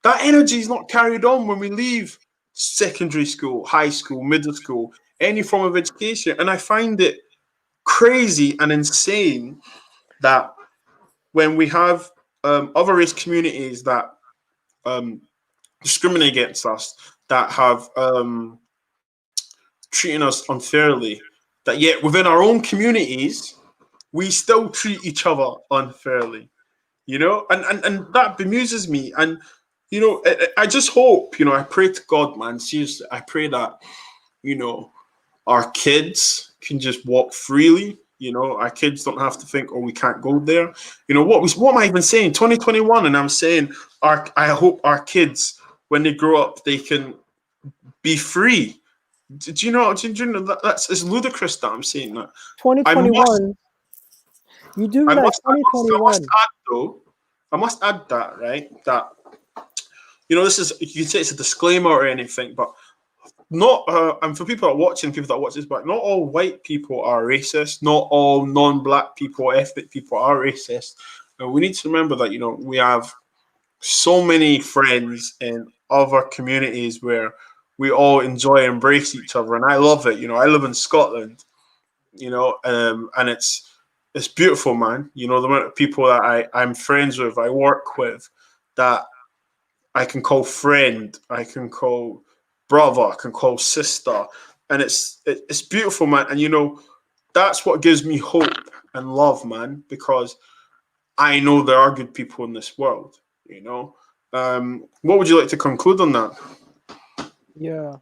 That energy is not carried on when we leave secondary school, high school, middle school, any form of education. And I find it crazy and insane that when we have other race communities that um, discriminate against us, that have treating us unfairly, that yet within our own communities, we still treat each other unfairly, you know, and that bemuses me. And you know, I just hope, you know, I pray to God, man, seriously, I pray that, you know, our kids can just walk freely. You know, our kids don't have to think, oh, we can't go there. You know, what am I even saying? 2021, and I'm saying I hope our kids, when they grow up, they can be free. Do you know? Do you know that's it's ludicrous that I'm saying that. I must 2021. You do realize I must 2021. add though. I must add that, right? That, you know, this is, you can say it's a disclaimer or anything, but not and for people that are watching, people that watch this, but not all white people are racist. Not all non-black people, ethnic people are racist. And we need to remember that, you know, we have so many friends in other communities where we all enjoy and embrace each other, and I love it. You know, I live in Scotland, you know, and it's beautiful, man. You know, the amount of people that I'm friends with, I work with, that I can call friend, I can call brother, I can call sister, and it's beautiful, man. And you know, that's what gives me hope and love, man, because I know there are good people in this world. You know, what would you like to conclude on that? Yeah,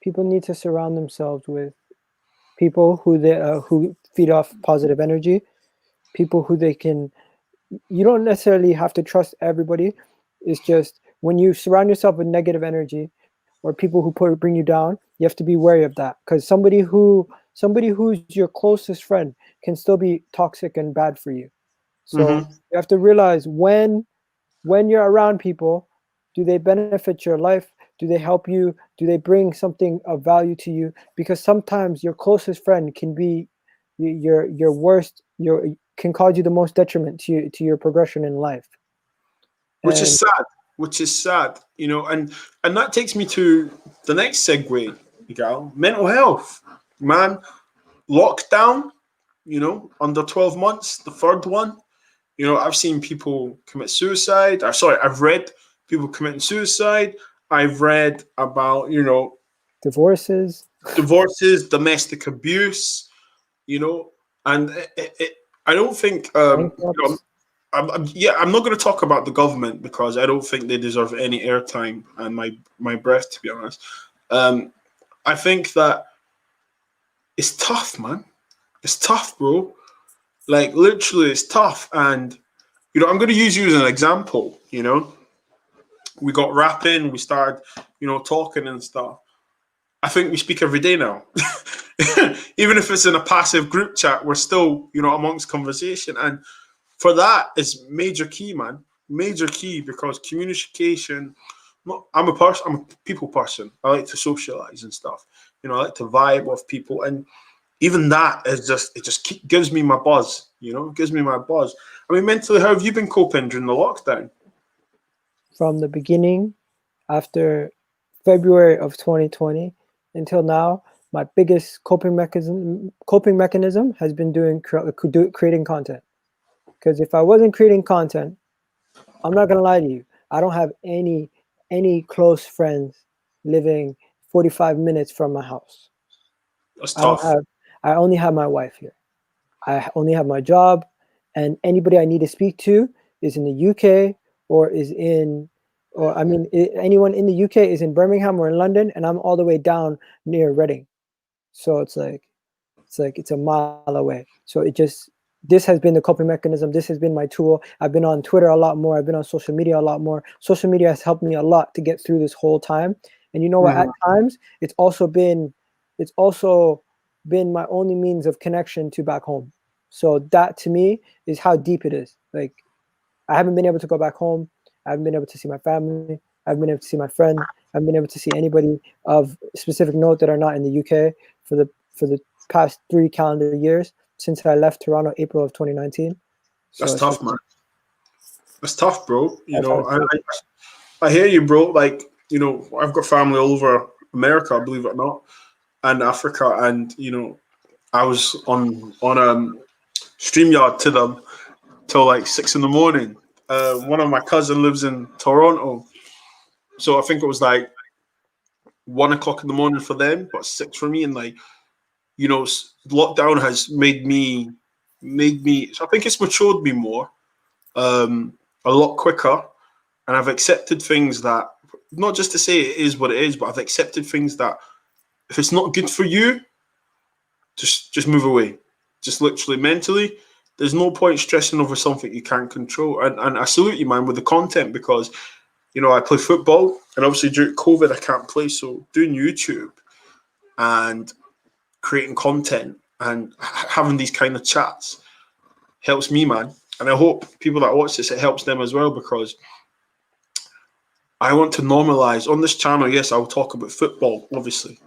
people need to surround themselves with people who feed off positive energy, people who they can. You don't necessarily have to trust everybody. It's just when you surround yourself with negative energy or people who bring you down, you have to be wary of that, because somebody who's your closest friend can still be toxic and bad for you. So Mm-hmm. you have to realize when you're around people, do they benefit your life? Do they help you? Do they bring something of value to you? Because sometimes your closest friend can be your worst, your can cause you the most detriment to your progression in life. Which is And sad. Which is sad, you know, and that takes me to the next segue, Egal. Mental health, man. Lockdown, you know, under 12 months, the third one. You know, I've seen people commit suicide. Or sorry, I've read people committing suicide. I've read about, you know, divorces, divorces, domestic abuse, you know, and I don't think, you know, bankrupts. I'm not going to talk about the government because I don't think they deserve any airtime and my breath, to be honest. Um, I think that it's tough, man. It's tough, bro. Like literally, it's tough. And you know, I'm going to use you as an example. You know, we got rapping, we started, you know, talking and stuff. I think we speak every day now. Even if it's in a passive group chat, we're still, you know, amongst conversation. And for that is major key, man. Major key, because communication. I'm a person. I'm a people person. I like to socialize and stuff. You know, I like to vibe with people, and even that is just gives me my buzz. You know, it gives me my buzz. I mean, mentally, how have you been coping during the lockdown? From the beginning, after February of 2020 until now, my biggest coping mechanism has been creating content. Because if I wasn't creating content, I'm not gonna lie to you, I don't have any close friends living 45 minutes from my house. That's I don't tough. have. I only have my wife here. I only have my job, and anybody I need to speak to is in the UK or is in, or I mean, anyone in the UK is in Birmingham or in London, and I'm all the way down near Reading. So it's a mile away. So this has been the coping mechanism. This has been my tool. I've been on Twitter a lot more. I've been on social media a lot more. Social media has helped me a lot to get through this whole time. And you know what? At times, it's also been my only means of connection to back home. So that to me is how deep it is. Like, I haven't been able to go back home. I haven't been able to see my family. I haven't been able to see my friends. I haven't been able to see anybody of specific note that are not in the UK for the past 3 calendar years since I left Toronto, April of 2019. So That's tough, man. That's tough, bro. You That's know, I hear you, bro. Like, you know, I've got family all over America, believe it or not, and Africa, and you know, I was on StreamYard to them till like 6 in the morning. One of my cousin lives in Toronto, so I think it was like 1 o'clock in the morning for them, but 6 for me. And like, you know, lockdown has made me. So I think it's matured me more, a lot quicker, and I've accepted things that, not just to say it is what it is, but I've accepted things that if it's not good for you, just move away. Just literally mentally, there's no point stressing over something you can't control. And I salute you, man, with the content, because you know I play football, and obviously during COVID I can't play, so doing YouTube and creating content and having these kind of chats helps me, man. And I hope people that watch this, it helps them as well, because I want to normalize on this channel. Yes, I'll talk about football, obviously,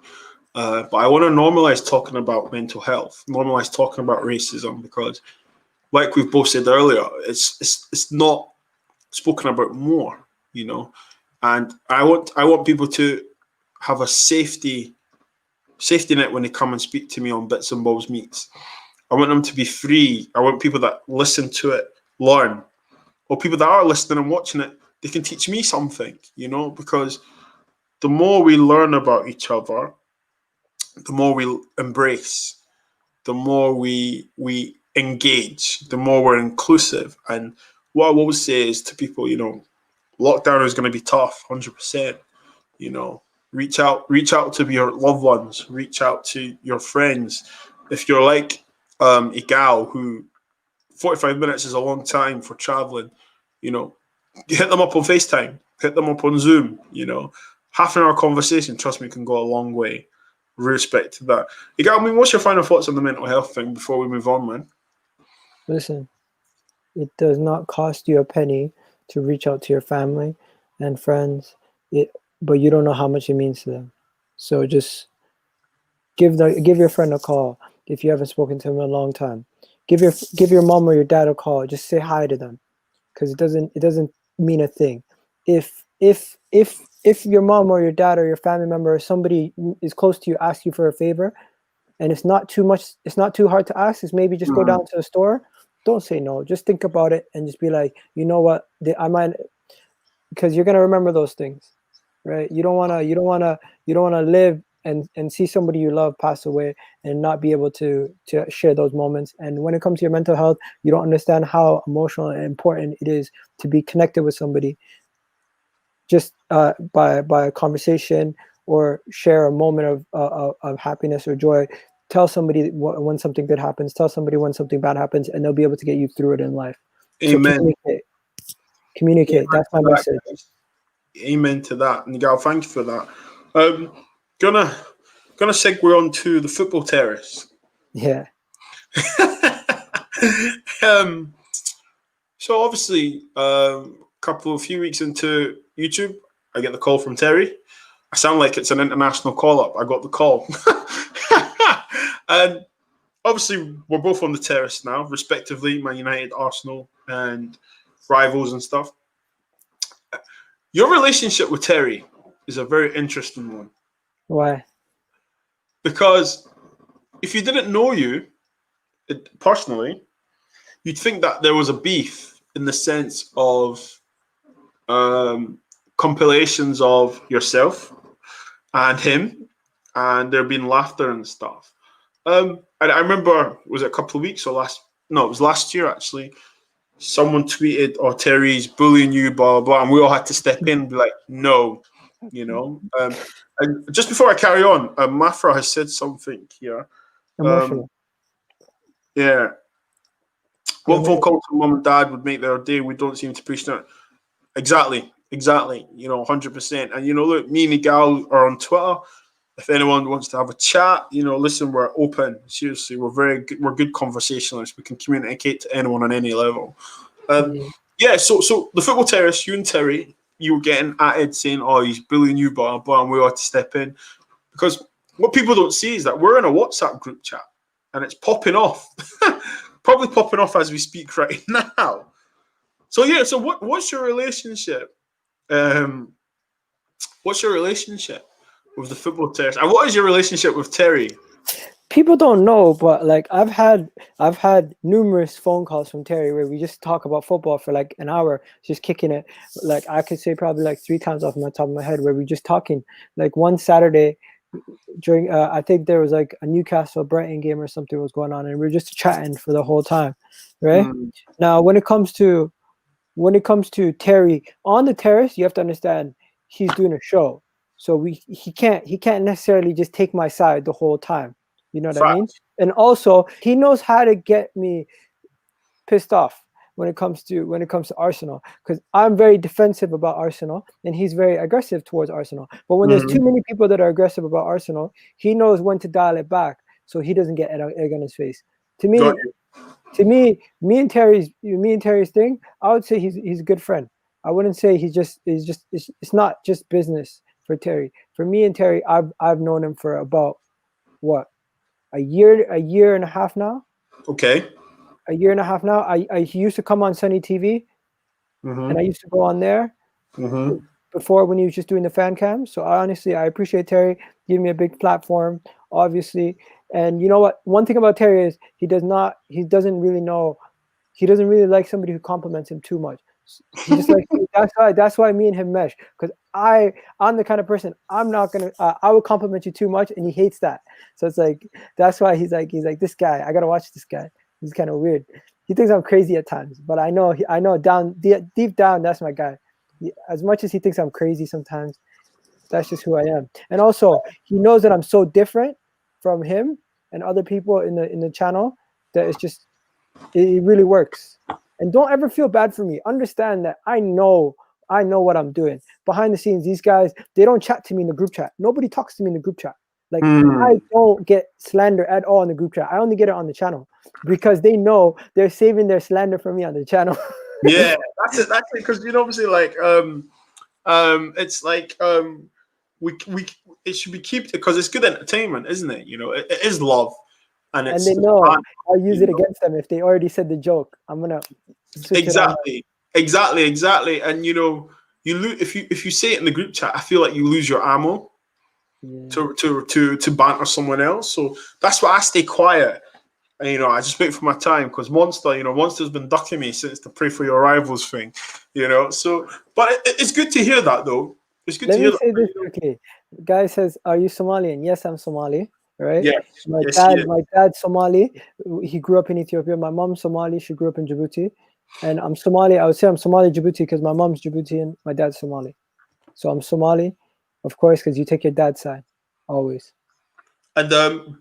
but I want to normalize talking about mental health, normalize talking about racism, because, like we've both said earlier, it's not spoken about more, you know. And I want people to have a safety net when they come and speak to me on Bits and Bobs Meets. I want them to be free. I want people that listen to it learn, or people that are listening and watching it, they can teach me something, you know, because the more we learn about each other, the more we embrace, the more we engage, the more we're inclusive. And what I always say is to people, you know, lockdown is going to be tough, 100%. You know, reach out to your loved ones, reach out to your friends. If you're like Egal, who 45 minutes is a long time for traveling, you know, hit them up on FaceTime, hit them up on Zoom, you know, half an hour conversation, trust me, can go a long way. Respect to that. Egal, I mean, what's your final thoughts on the mental health thing before we move on, man? Listen, it does not cost you a penny to reach out to your family and friends, but you don't know how much it means to them. So just give your friend a call if you haven't spoken to him in a long time. Give your mom or your dad a call. Just say hi to them, because it doesn't mean a thing. If your mom or your dad or your family member or somebody is close to you asks you for a favor, and it's not too hard to ask, is maybe just go down to the store. Don't say no. Just think about it and just be like, you know what, I might, because you're gonna remember those things, right? You don't wanna live and see somebody you love pass away and not be able to share those moments. And when it comes to your mental health, you don't understand how emotional and important it is to be connected with somebody, just by a conversation, or share a moment of happiness or joy. Tell somebody when something good happens. Tell somebody when something bad happens, and they'll be able to get you through it in life. Amen. So communicate. That's my message. Amen to that. And Gal, thank you for that. Gonna segue on to the football terrace. Yeah. So obviously, a few weeks into YouTube, I get the call from Terry. I sound like it's an international call up. I got the call. And obviously, we're both on the terrace now, respectively, Man United, Arsenal, and rivals and stuff. Your relationship with Terry is a very interesting one. Why? Because if you didn't know you personally, you'd think that there was a beef in the sense of compilations of yourself and him, and there being laughter and stuff. And I remember, was it a couple of weeks or it was last year actually, someone tweeted, "Oh, Terry's bullying you, blah, blah," and we all had to step in and be like, no, you know. And just before I carry on, Mafra has said something here. Emotional. Yeah. One phone call to mom and dad would make their day. We don't seem to appreciate it. Exactly. exactly. 100%. And look, me and Egal are on Twitter. If anyone wants to have a chat, listen, we're open. Seriously, we're very good. We're good conversationalists. We can communicate to anyone on any level. Yeah. So the football terrace, you and Terry, you were getting at it saying, "Oh, he's bullying you, but we ought to step in," because what people don't see is that we're in a WhatsApp group chat, and it's popping off, probably popping off as we speak right now. So yeah. So what's your relationship? What's your relationship with the football terrace, and what is your relationship with Terry? People don't know, but like I've had numerous phone calls from Terry where we just talk about football for like an hour, just kicking it. Like I could say probably like 3 times off my top of my head where we just talking. Like one Saturday during I think there was like a Newcastle Brighton game or something was going on, and we were just chatting for the whole time, right? Now when it comes to Terry on the terrace, you have to understand he's doing a show, so he can't necessarily just take my side the whole time. You know what I mean? And also, he knows how to get me pissed off when it comes to Arsenal, because I'm very defensive about Arsenal and he's very aggressive towards Arsenal. But when there's too many people that are aggressive about Arsenal, he knows when to dial it back so he doesn't get egg on his face. To me, me and Terry's thing, I would say he's a good friend. I wouldn't say it's not just business for Terry. For me and Terry, I've known him for about what? A year and a half now. Okay. A year and a half now. He used to come on Sunny TV, and I used to go on there before when he was just doing the fan cam. So I appreciate Terry giving me a big platform, obviously. And you know what? One thing about Terry is he doesn't really like somebody who compliments him too much. He just like that's why me and him mesh, because I'm the kind of person I'm not gonna I would compliment you too much, and he hates that. So it's like that's why he's like this guy, I gotta watch this guy. He's kind of weird. He thinks I'm crazy at times, but I know deep down that's my guy. As much as he thinks I'm crazy sometimes, that's just who I am. And also he knows that I'm so different from him and other people in the channel that it really works. And don't ever feel bad for me. Understand that I know what I'm doing. Behind the scenes, these guys, they don't chat to me in the group chat. Nobody talks to me in the group chat. Like I don't get slander at all in the group chat. I only get it on the channel because they know they're saving their slander for me on the channel. Yeah, that's it. That's it. Because obviously, like, it's like it should be kept because it's good entertainment, isn't it? It is love. And they know I'll use it against them if they already said the joke. I'm gonna exactly. And you lose if you say it in the group chat. I feel like you lose your ammo to banter someone else. So that's why I stay quiet. And I just wait for my time because Monster's been ducking me since the pray for your rivals thing. So but it's good to hear that though. It's good to hear. Let me say this quickly. Guy says, "Are you Somalian?" Yes, I'm Somali. Right? Yes. My dad's Somali. He grew up in Ethiopia. My mom's Somali. She grew up in Djibouti. And I'm Somali. I would say I'm Somali Djibouti because my mom's Djiboutian. My dad's Somali. So I'm Somali, of course, because you take your dad's side. Always. And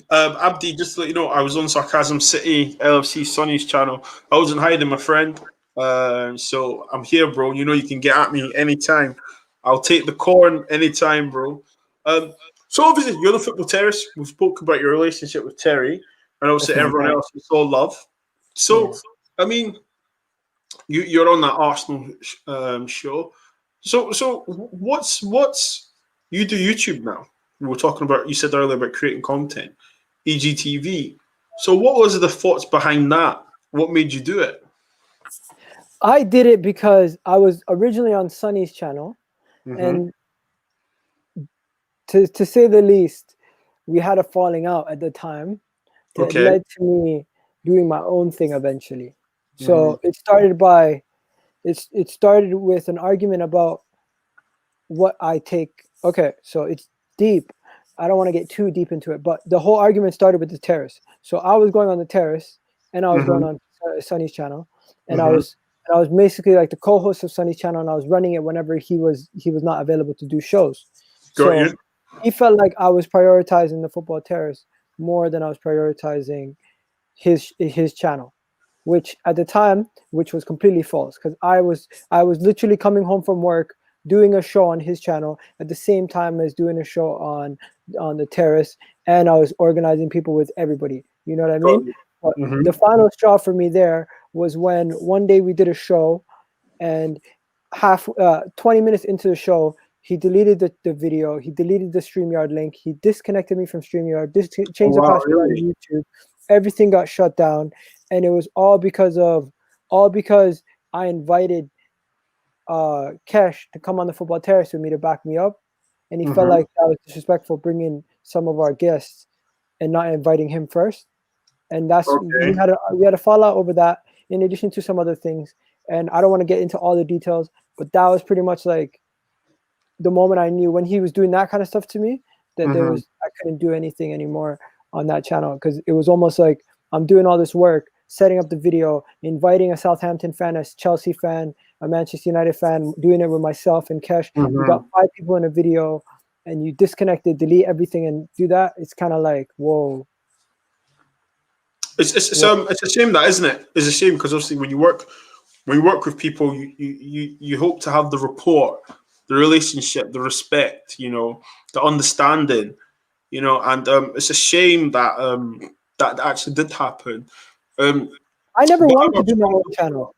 Abdi, just to let you know, I was on Sarcasm City, LFC Sonny's channel. I wasn't hiding, my friend. So I'm here, bro. You can get at me anytime. I'll take the corn anytime, bro. So obviously you're the football terrace. We spoke about your relationship with Terry, and obviously everyone else is all love. So I mean, you're on that Arsenal show. So what's you do YouTube now? We were talking about, you said earlier about creating content, Egtv. So what was the thoughts behind that? What made you do it? I did it because I was originally on Sonny's channel, and to say the least, we had a falling out at the time that led to me doing my own thing eventually. So it started with an argument about what I take. Okay, so it's deep. I don't want to get too deep into it, but the whole argument started with the terrace. So I was going on the terrace, and I was going on Sonny's channel, and I was basically like the co-host of Sonny's channel, and I was running it whenever he was not available to do shows. So he felt like I was prioritizing the football terrace more than I was prioritizing his channel, which at the time, which was completely false, because I was literally coming home from work, doing a show on his channel at the same time as doing a show on the terrace, and I was organizing people with everybody. You know what I mean? But the final straw for me there was when one day we did a show, and 20 minutes into the show, he deleted the video, he deleted the StreamYard link, he disconnected me from StreamYard, changed the password on YouTube, everything got shut down, and it was all because I invited Kesh to come on the football terrace with me to back me up, and he felt like that was disrespectful bringing some of our guests and not inviting him first, and that's we had a fallout over that, in addition to some other things, and I don't want to get into all the details, but that was pretty much like the moment I knew when he was doing that kind of stuff to me, that I couldn't do anything anymore on that channel, because it was almost like I'm doing all this work, setting up the video, inviting a Southampton fan, a Chelsea fan, a Manchester United fan, doing it with myself and Kesh. We got 5 people in a video, and you disconnect it, delete everything, and do that. It's kind of like, whoa. It's a shame, that, isn't it? It's a shame, because obviously when you work with people, you hope to have the rapport, the relationship, the respect, you know, the understanding, you know, and it's a shame that that actually did happen. I never wanted to do my own channel.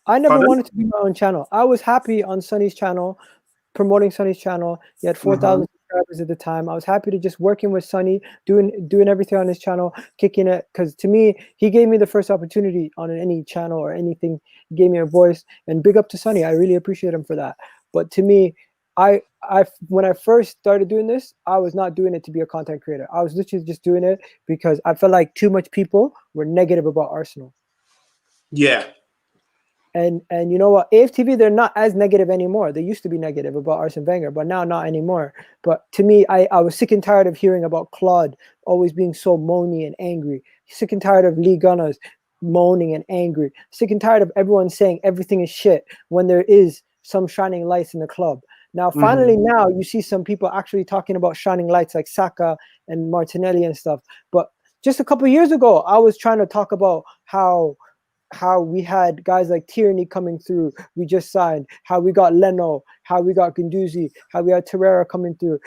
I never wanted to do my own channel. I was happy on Sonny's channel, promoting Sonny's channel. He had 4,000 subscribers at the time. I was happy to just working with Sonny, doing everything on his channel, kicking it. Because to me, he gave me the first opportunity on any channel or anything. He gave me a voice, and big up to Sonny. I really appreciate him for that. But to me, when I first started doing this, I was not doing it to be a content creator. I was literally just doing it because I felt like too much people were negative about Arsenal. Yeah. And you know what? Egtv, they're not as negative anymore. They used to be negative about Arsene Wenger, but now not anymore. But to me, I was sick and tired of hearing about Claude always being so moany and angry. Sick and tired of Lee Gunners moaning and angry. Sick and tired of everyone saying everything is shit when there is some shining lights in the club. Now, finally, now you see some people actually talking about shining lights like Saka and Martinelli and stuff. But just a couple of years ago, I was trying to talk about how we had guys like Tierney coming through, we just signed, how we got Leno, how we got Guendouzi, how we had Torreira coming through.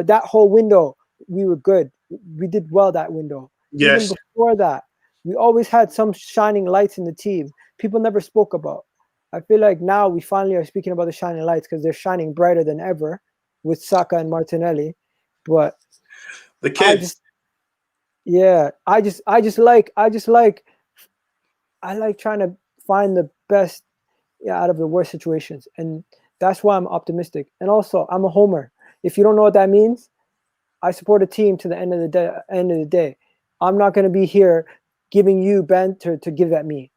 That whole window, we were good. We did well that window. Yes. Even before that, we always had some shining lights in the team. People never spoke about. I feel like now we finally are speaking about the shining lights because they're shining brighter than ever with Saka and Martinelli. But the kids, I like trying to find the best out of the worst situations, and that's why I'm optimistic. And also, I'm a homer. If you don't know what that means, I support a team to the end of the day. I'm not going to be here giving you banter to give at me.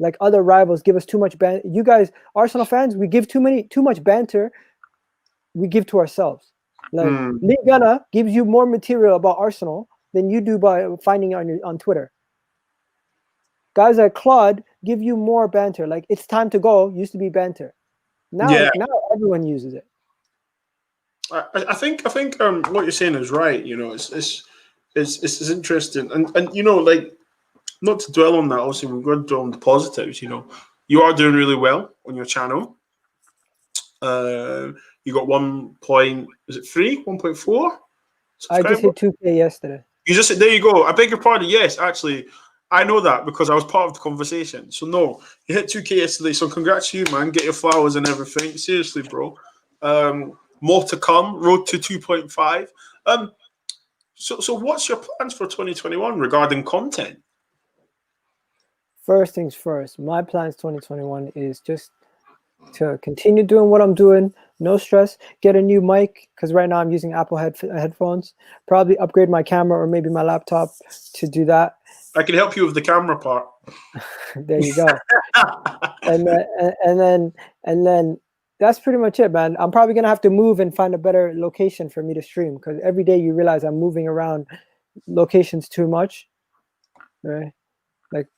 Like other rivals give us too much banter. You guys, Arsenal fans, we give too much banter. We give to ourselves. Like Lee Gunner gives you more material about Arsenal than you do by finding it on Twitter. Guys like Claude give you more banter. Like it's time to go used to be banter. Now everyone uses it. I think what you're saying is right. You know, it's interesting, and you know, like, not to dwell on that. Obviously, we're going to dwell on the positives. You know, you are doing really well on your channel. You got 1.4? I just hit 2K yesterday. You just there you go. I beg your pardon. Yes, actually, I know that because I was part of the conversation. So no, you hit 2K yesterday. So congrats to you, man. Get your flowers and everything. Seriously, bro. More to come. Road to 2.5. So what's your plans for 2021 regarding content? First things first, my plans 2021 is just to continue doing what I'm doing, no stress, get a new mic, because right now I'm using Apple headphones, probably upgrade my camera or maybe my laptop to do that. I can help you with the camera part. There you go. and then that's pretty much it, man. I'm probably gonna have to move and find a better location for me to stream, because every day you realize I'm moving around locations too much, right? Like,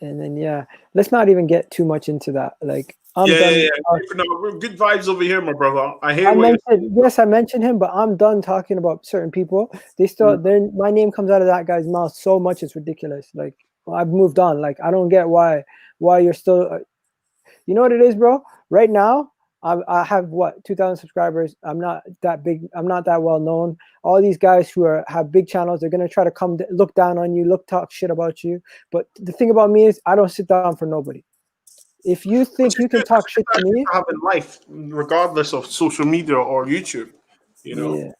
and then let's not even get too much into that. Like, I'm done. No, we're good vibes over here, my brother. I mentioned him, but I'm done talking about certain people. They still, my name comes out of that guy's mouth so much, it's ridiculous. Like, I've moved on. Like, I don't get why you're still. You know what it is, bro? Right now, I have what 2,000 subscribers. I'm not that big. I'm not that well known. All these guys who have big channels, they're gonna try to come look down on you, talk shit about you. But the thing about me is, I don't sit down for nobody. If you think you can talk shit to me, have in life, regardless of social media or YouTube, you know, yeah,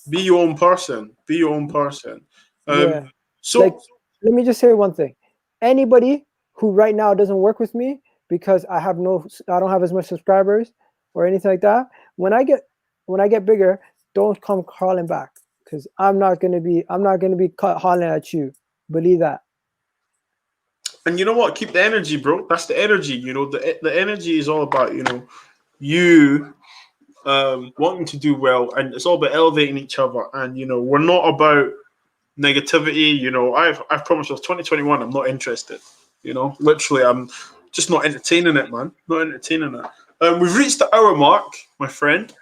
be your own person. Be your own person. yeah. So Like, let me just say one thing. Anybody who right now doesn't work with me because I don't have as much subscribers or anything like that. When I get bigger, don't come crawling back, because I'm not gonna be hollering at you. Believe that. and you know what? Keep the energy, bro. That's the energy. You know, the energy is all about, you know, you wanting to do well, and it's all about elevating each other. And you know, we're not about negativity. You know, I've promised us 2021. I'm not interested. You know, literally, I'm just not entertaining it, man. Not entertaining it. We've reached the hour mark, my friend.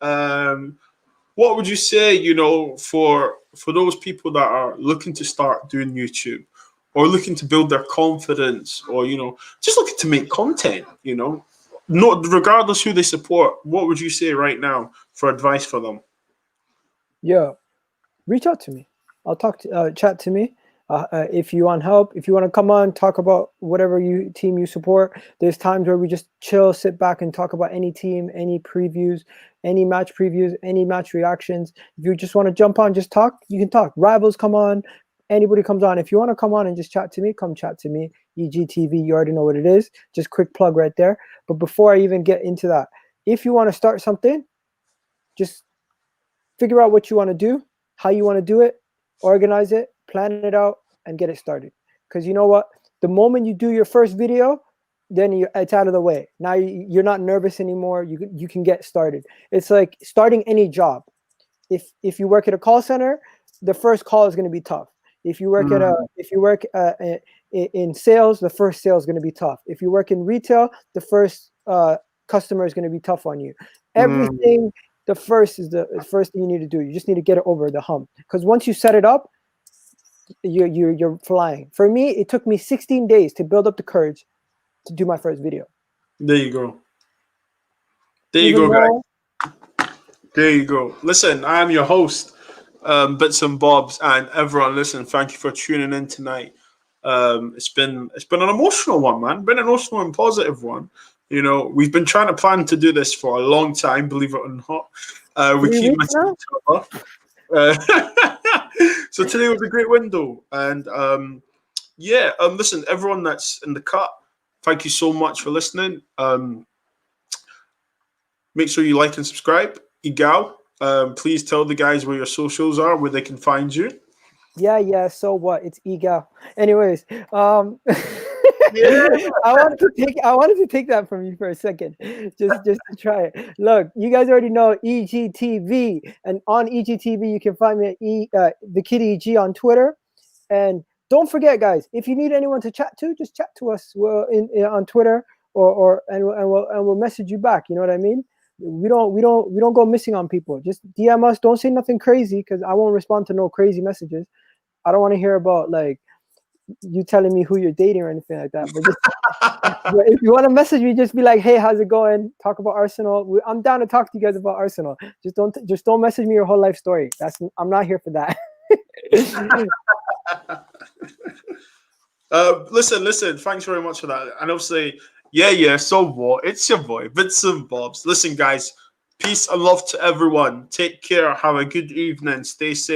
What would you say, you know, for those people that are looking to start doing YouTube, or looking to build their confidence, or you know, just looking to make content, you know, not regardless who they support, what would you say right now for advice for them? Yeah, reach out to me. I'll chat to me. If you want help, if you want to come on, talk about whatever team you support. There's times where we just chill, sit back, and talk about any team, any previews, any match previews, any match reactions. If you just want to jump on, just talk, you can talk. Rivals come on, anybody comes on. If you want to come on and just chat to me, come chat to me. Egtv, you already know what it is. Just quick plug right there. But before I even get into that, if you want to start something, just figure out what you want to do, how you want to do it, organize it, plan it out, and get it started. Because you know what? The moment you do your first video, then it's out of the way. Now you're not nervous anymore. You can get started. It's like starting any job. If you work at a call center, the first call is going to be tough. If you work in sales, the first sale is going to be tough. If you work in retail, the first customer is going to be tough on you. Everything. The first thing you need to do. You just need to get it over the hump. Because once you set it up, you're flying. For me, it took me 16 days to build up the courage to do my first video. There you go. There you go, guys. There you go. Listen, I am your host, Bitz and Bobz, and everyone, listen, thank you for tuning in tonight. It's been an emotional one, man. Been an emotional and positive one. You know, we've been trying to plan to do this for a long time, believe it or not. We keep missing each other. So today was a great window. And listen, everyone that's in the cut, thank you so much for listening. Make sure you like and subscribe. Egal, please tell the guys where your socials are, where they can find you. Yeah. So what? It's Egal. Anyways, Yeah. I wanted to take that from you for a second, just to try it. Look, you guys already know Egtv, and on Egtv you can find me at the Kid EG on Twitter. And don't forget, guys, if you need anyone to chat to, just chat to us on Twitter, and we'll message you back. You know what I mean? We don't go missing on people. Just DM us. Don't say nothing crazy, because I won't respond to no crazy messages. I don't want to hear about like you telling me who you're dating or anything like that. But but if you want to message me, just be like, hey, how's it going? Talk about Arsenal. I'm down to talk to you guys about Arsenal. Just don't message me your whole life story. I'm not here for that. Listen. Thanks very much for that. And obviously, yeah. So what? It's your boy, Bitz and Bobz. Listen, guys. Peace and love to everyone. Take care. Have a good evening. Stay safe.